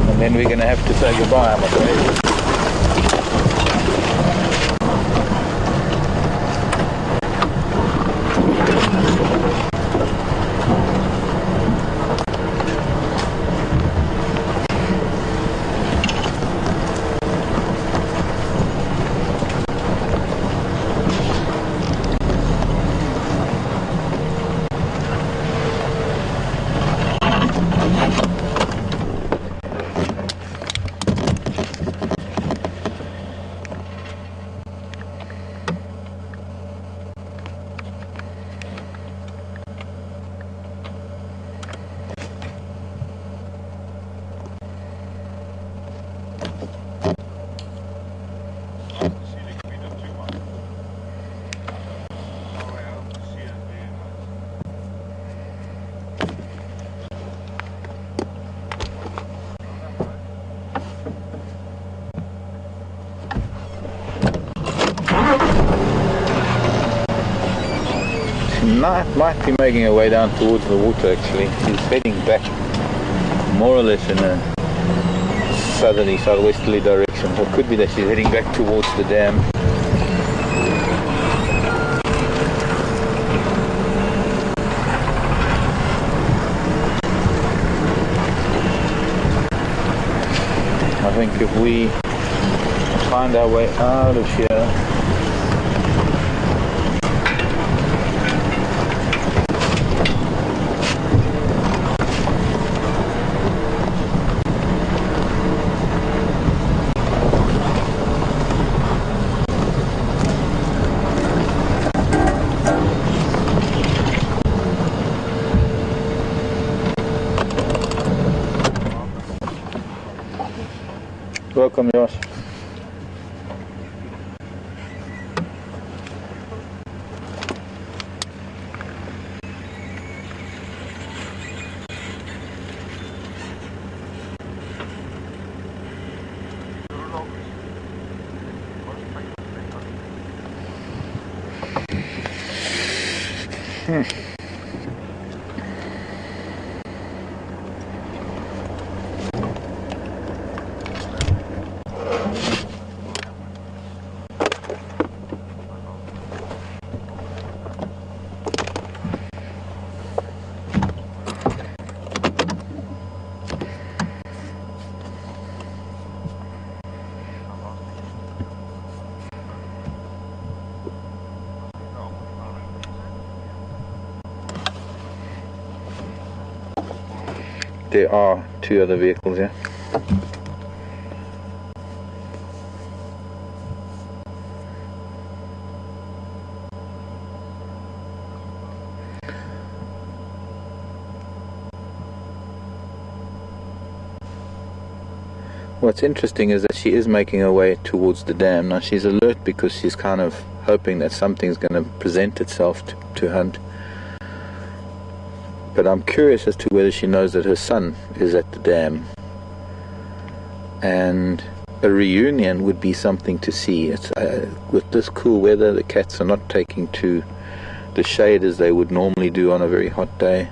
And then we're going to have to say goodbye, I'm afraid. Might be making her way down towards the water actually. She's heading back more or less in a southerly, southwesterly direction. Or it could be that she's heading back towards the dam. I think if we find our way out of here, Welcome, Josh. There are 2 other vehicles here. What's interesting is that she is making her way towards the dam. Now she's alert because she's kind of hoping that something's going to present itself to hunt. But I'm curious as to whether she knows that her son is at the dam. And a reunion would be something to see. It's, with this cool weather, the cats are not taking to the shade as they would normally do on a very hot day.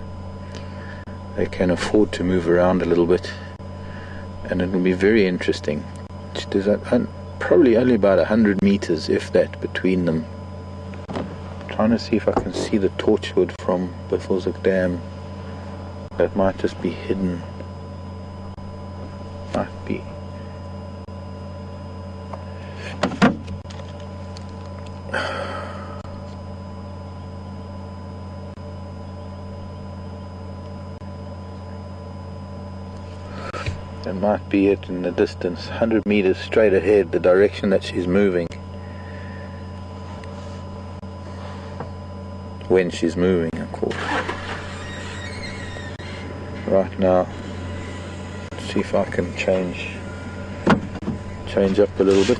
They can afford to move around a little bit. And it will be very interesting. There's probably only about 100 meters, if that, between them. Trying to see if I can see the torchwood from Buffelshoek Dam. That might just be hidden. Might be. That might be it in the distance. 100 meters straight ahead, the direction that she's moving. When she's moving, of course. Right now, let's see if I can change up a little bit.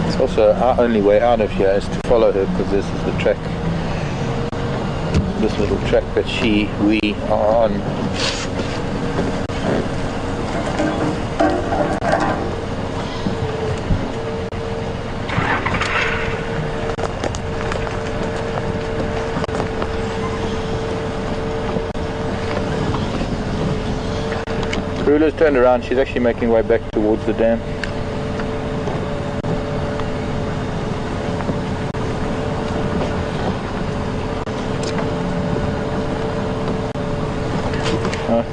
It's also our only way out of here is to follow her, because this is the track. This little track that we are on. Karula's turned around, she's actually making her way back towards the dam.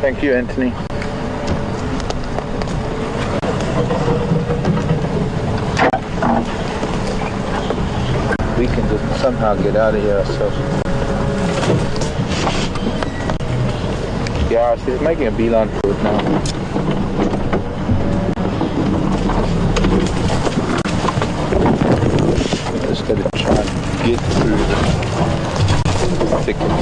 Thank you, Anthony. We can just somehow get out of here ourselves. Yeah, she's making a beeline for it now. I'm just going to try and get through the thicket.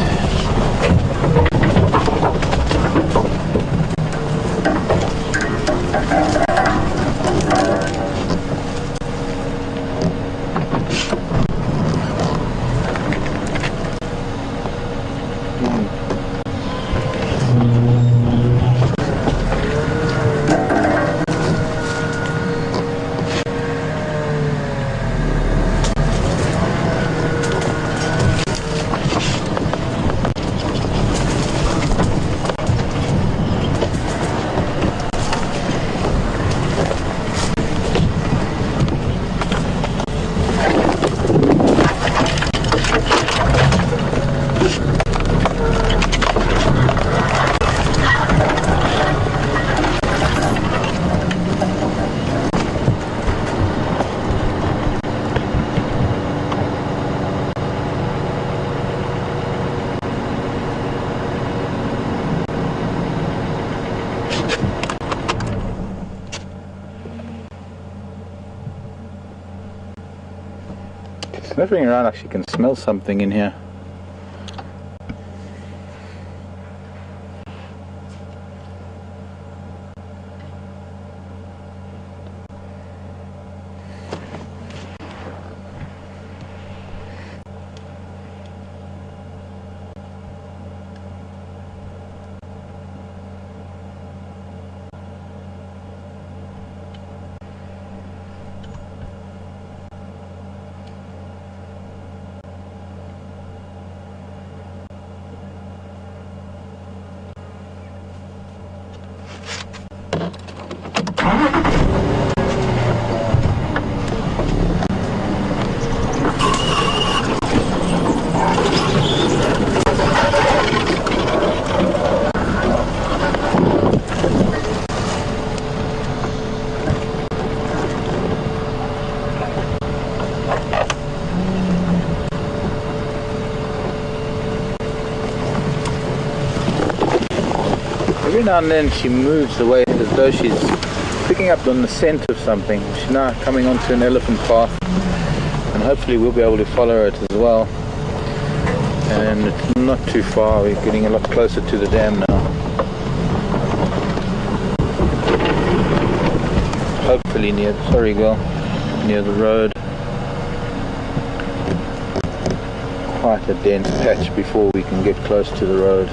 Sniffing around, actually can smell something in here. Every now and then she moves away as though she's picking up on the scent of something. She's now coming onto an elephant path, and hopefully we'll be able to follow it as well. And it's not too far, we're getting a lot closer to the dam now. Hopefully near the road. Quite a dense patch before we can get close to the road.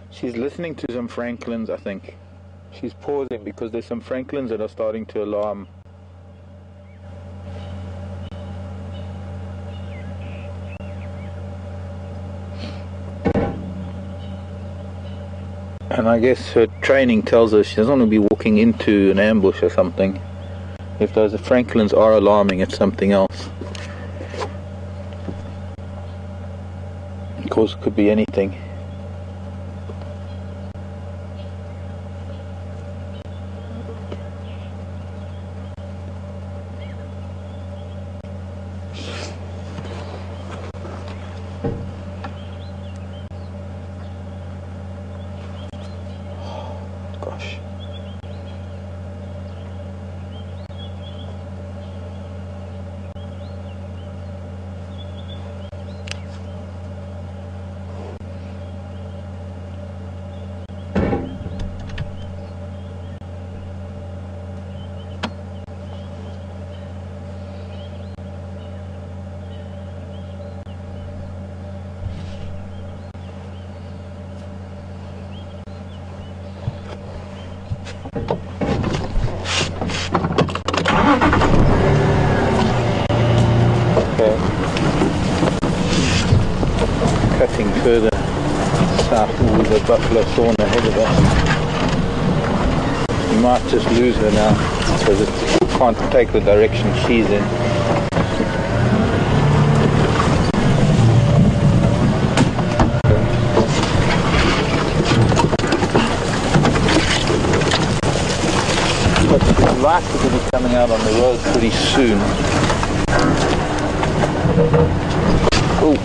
She's listening to some francolins, I think. She's pausing because there's some francolins that are starting to alarm. And I guess her training tells her she doesn't want to be walking into an ambush or something. If those francolins are alarming, it's something else. Of course, it could be anything. Okay. Cutting further south with the buffalo thorn ahead of us. You might just lose her now because it can't take the direction she's in. But she's likely to be coming out on the road pretty soon. Oh,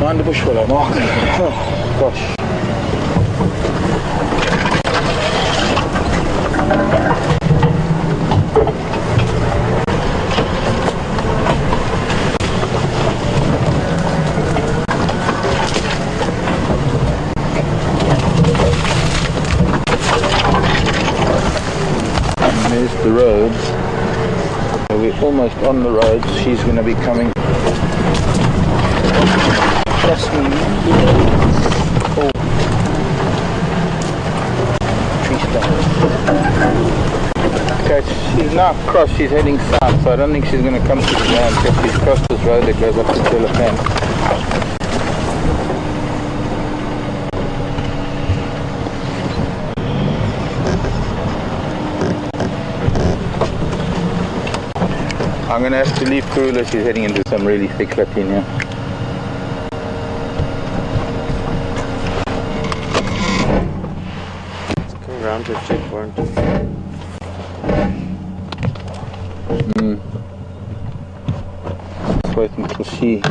mind the bush willow, Mark. Oh, gosh. There's the road. So we're almost on the road. She's going to be coming. Oh. Tree stump. Okay, she's now crossed. She's heading south, so I don't think she's going to come to the ground because she's crossed this road that goes up to Telepan. I'm going to have to leave Karula. She's heading into some really thick latin here. Let's go around to a checkpoint. Let's wait until she...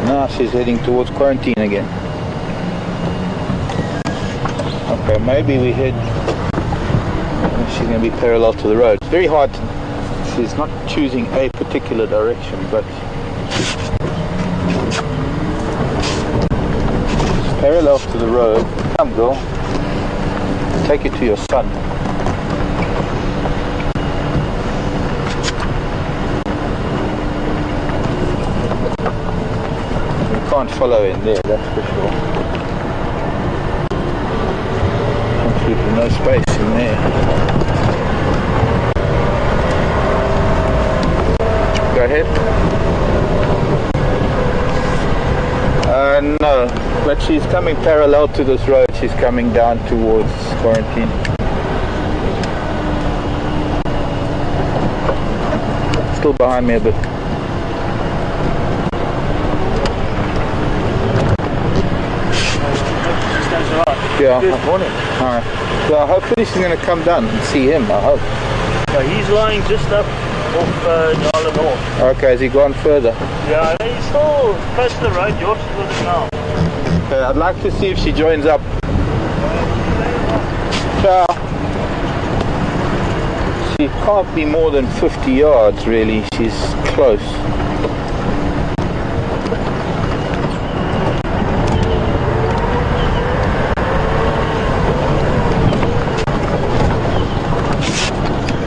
Now she's heading towards quarantine again. Okay, maybe we head. She's going to be parallel to the road. It's very hard. She's not choosing a particular direction, but she's parallel to the road. Come, girl. Take it to your son. You can't follow in there, that's for sure. No space in there. Go ahead. No, but she's coming parallel to this road. She's coming down towards quarantine. Still behind me a bit. Yeah. Good morning. Alright. So hopefully she's going to come down and see him, I hope. Yeah, he's lying just up off Nyala North. Okay, has he gone further? Yeah, he's still close to the road. Yours is with him now. Okay, I'd like to see if she joins up. Ciao. She can't be more than 50 yards really. She's close.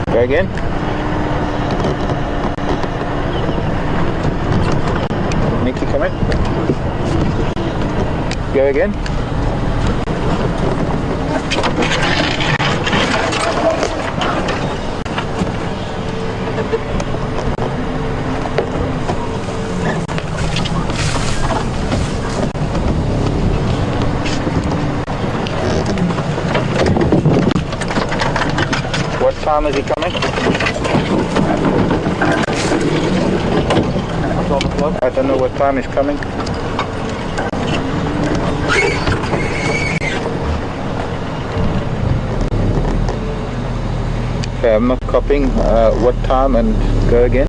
Go again. Nikki, come in. Go again. What time is he coming? 12 o'clock. I don't know what time he's coming. Okay, I'm not copying. What time and go again?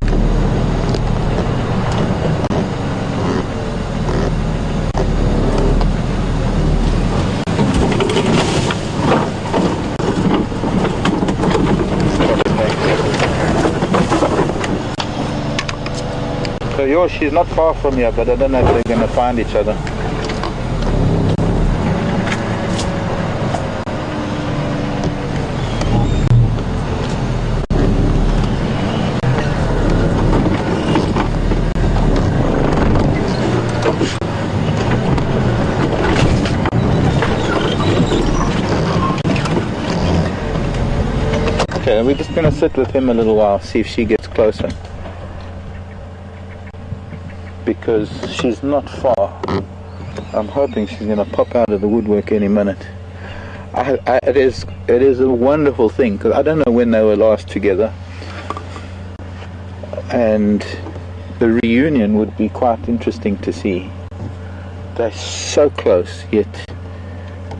So yours, she's not far from here, but I don't know if they're going to find each other. Okay, we're just going to sit with him a little while, see if she gets closer. Because she's not far. I'm hoping she's going to pop out of the woodwork any minute. It is a wonderful thing, because I don't know when they were last together. And the reunion would be quite interesting to see. They're so close, yet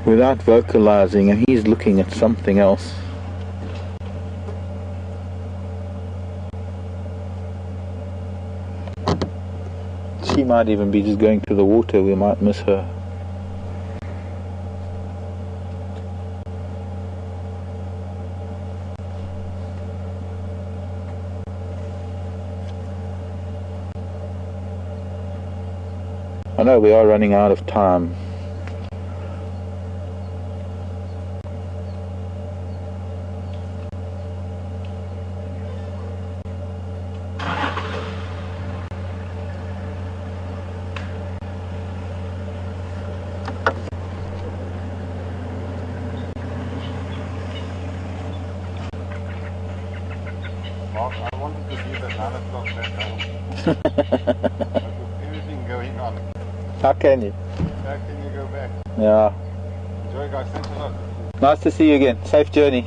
without vocalizing, and he's looking at something else. She might even be just going to the water. We might miss her. I know we are running out of time. Mark, I wanted to leave at 9 o'clock that home. But with everything going on, How can you? how can you go back? Yeah. Enjoy, guys. Thanks a lot. Nice to see you again. Safe journey.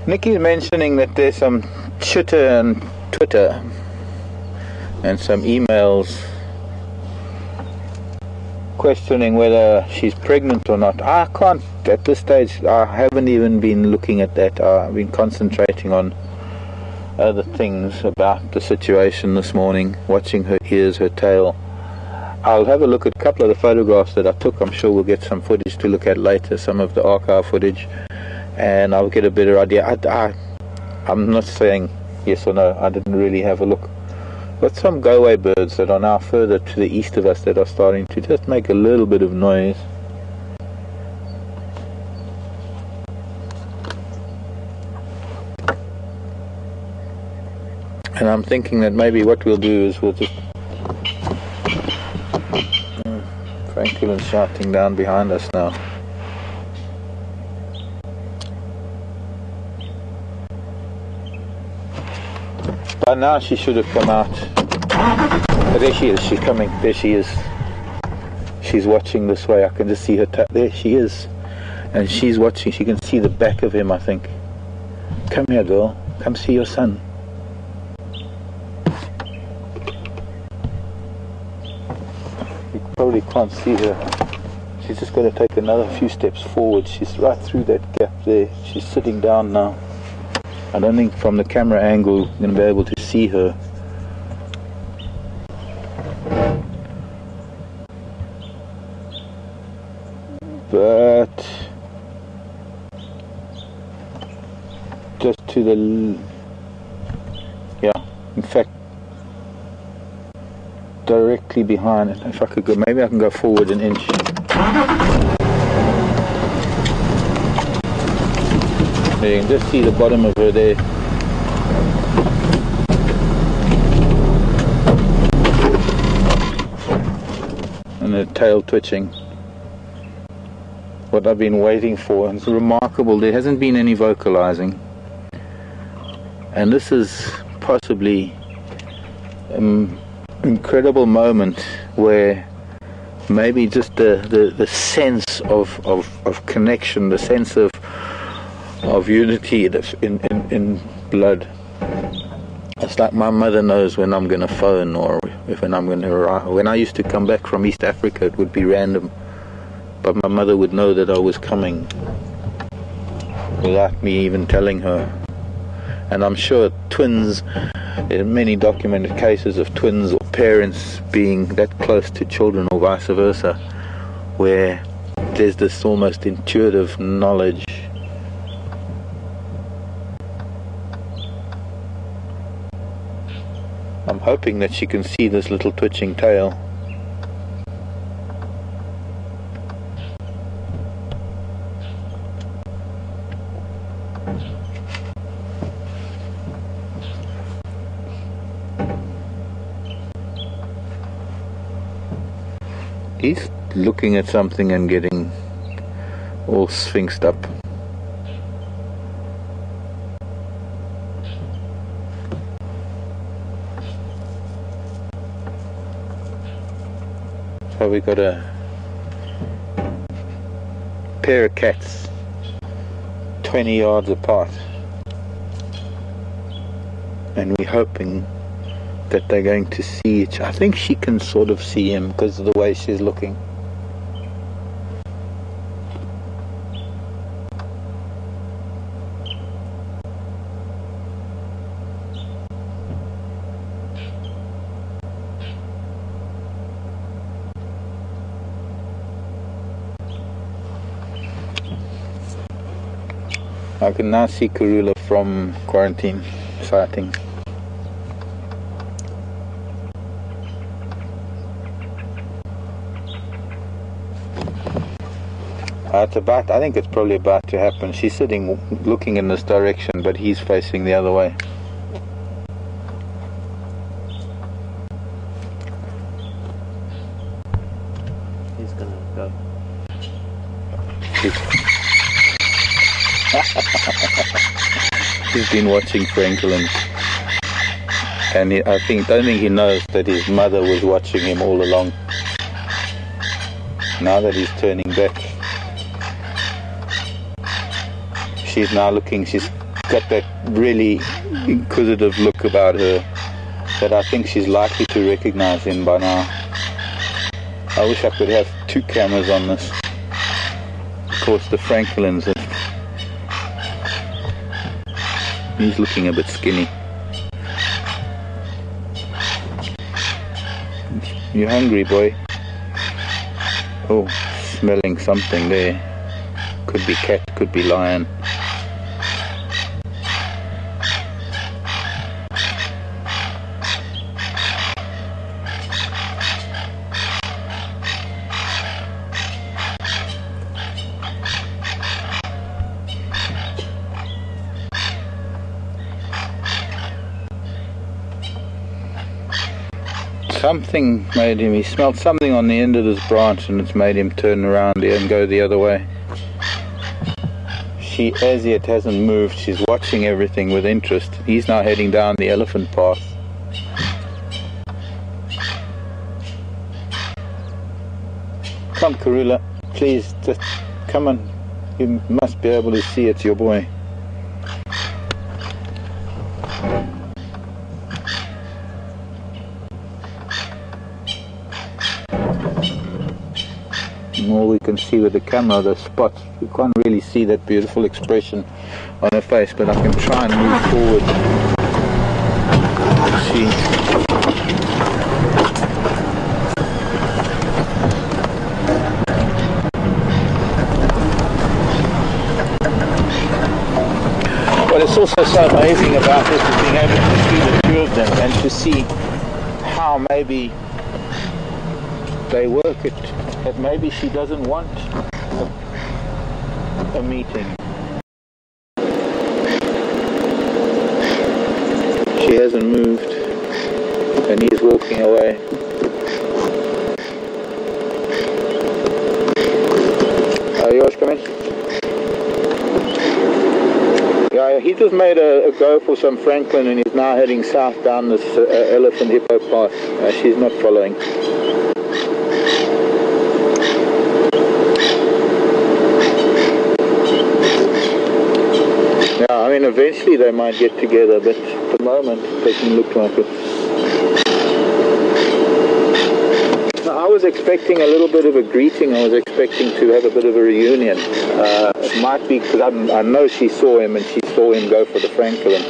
Nikki's mentioning that there's some chitter and Twitter and some emails questioning whether she's pregnant or not. I can't, at this stage, I haven't even been looking at that. I've been concentrating on other things about the situation this morning, watching her ears, her tail. I'll have a look at a couple of the photographs that I took. I'm sure we'll get some footage to look at later, some of the archive footage, and I'll get a better idea. I'm not saying yes or no, I didn't really have a look. But some go-away birds that are now further to the east of us that are starting to just make a little bit of noise. And I'm thinking that maybe what we'll do is we'll just... Franklin's shouting down behind us now. By now she should have come out. But there she is, she's coming. There she is. She's watching this way. I can just see her. There she is. And she's watching. She can see the back of him, I think. Come here, girl. Come see your son. You probably can't see her. She's just going to take another few steps forward. She's right through that gap there. She's sitting down now. I don't think from the camera angle you're going to be able to see her. But just to the... yeah, in fact, directly behind it. If I could go, maybe I can go forward an inch. You can just see the bottom of her there. And her tail twitching. What I've been waiting for. It's remarkable. There hasn't been any vocalizing. And this is possibly an incredible moment where maybe just the sense of connection, the sense of unity in blood. It's like my mother knows when I'm going to phone or when I'm going to arrive. When I used to come back from East Africa, it would be random, but my mother would know that I was coming without me even telling her. And I'm sure twins, there are many documented cases of twins or parents being that close to children or vice versa, where there's this almost intuitive knowledge. I'm hoping that she can see this little twitching tail. He's looking at something and getting all sphinxed up. So we got a pair of cats 20 yards apart, and we're hoping that they're going to see each. I think she can sort of see him because of the way she's looking. I can now see Karula from quarantine sighting. It's about, I think it's probably about to happen. She's sitting looking in this direction, but he's facing the other way. He's gonna go. He's been watching Franklin, and I don't think he knows that his mother was watching him all along. Now that he's turning back, she's now looking. She's got that really inquisitive look about her that I think she's likely to recognize him by now. I wish I could have two cameras on this. Of course, the Franklin's. He's looking a bit skinny. You hungry, boy? Oh, smelling something there. Could be cat, could be lion. Something made him, he smelled something on the end of this branch and it's made him turn around here and go the other way. She, as yet, hasn't moved. She's watching everything with interest. He's now heading down the elephant path. Come, Karula, please, just come on. You must be able to see it's your boy. All we can see with the camera, the spots, we can't really see that beautiful expression on her face, but I can try and move forward. See. What is also so amazing about this is being able to see the two of them and to see how maybe they work it. That maybe she doesn't want a meeting. She hasn't moved and he's walking away. Yours coming? Yeah, he just made a go for some Franklin and he's now heading south down this elephant hippo path. She's not following. I mean, eventually they might get together, but at the moment it doesn't look like it. Now, I was expecting a little bit of a greeting. I was expecting to have a bit of a reunion. It might be because I know she saw him and she saw him go for the francolin.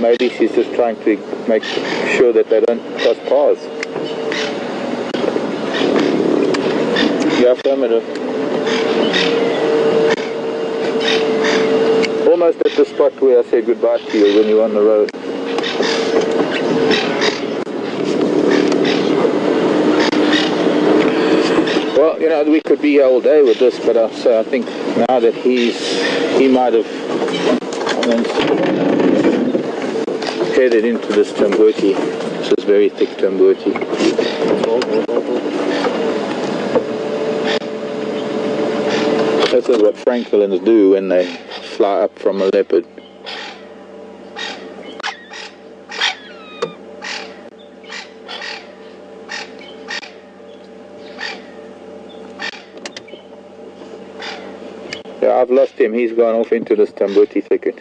Maybe she's just trying to make sure that they don't cross paths. Yeah, affirmative. Almost at the spot where I said goodbye to you when you were on the road. Well, you know, we could be here all day with this, but I think now that he might have headed into this Tambuti. This is very thick Tambuti. This is what francolins do when they fly up from a leopard. Yeah, I've lost him. He's gone off into this Tambuti thicket.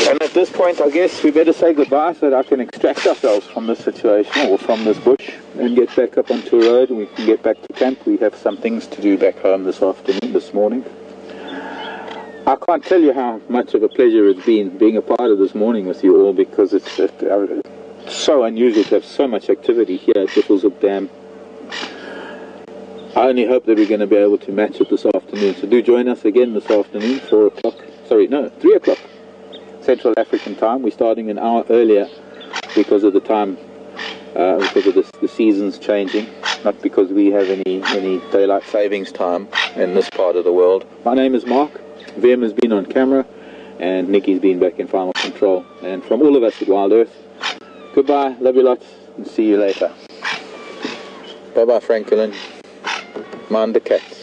And at this point, I guess we better say goodbye so that I can extract ourselves from this situation or from this bush and get back up onto a road and we can get back to camp. We have some things to do back home this afternoon, this morning. I can't tell you how much of a pleasure it's been being a part of this morning with you all, because it's so unusual to have so much activity here at Buffelshoek Dam. I only hope that we're going to be able to match it this afternoon. So do join us again this afternoon, 3 o'clock. Central African time. We're starting an hour earlier because of the time, because of the seasons changing, not because we have any daylight savings time in this part of the world. My name is Mark. Vim has been on camera, and Nikki's been back in final control. And from all of us at WildEarth, goodbye, love you lots, and see you later. Bye bye, francolin. Mind the cats.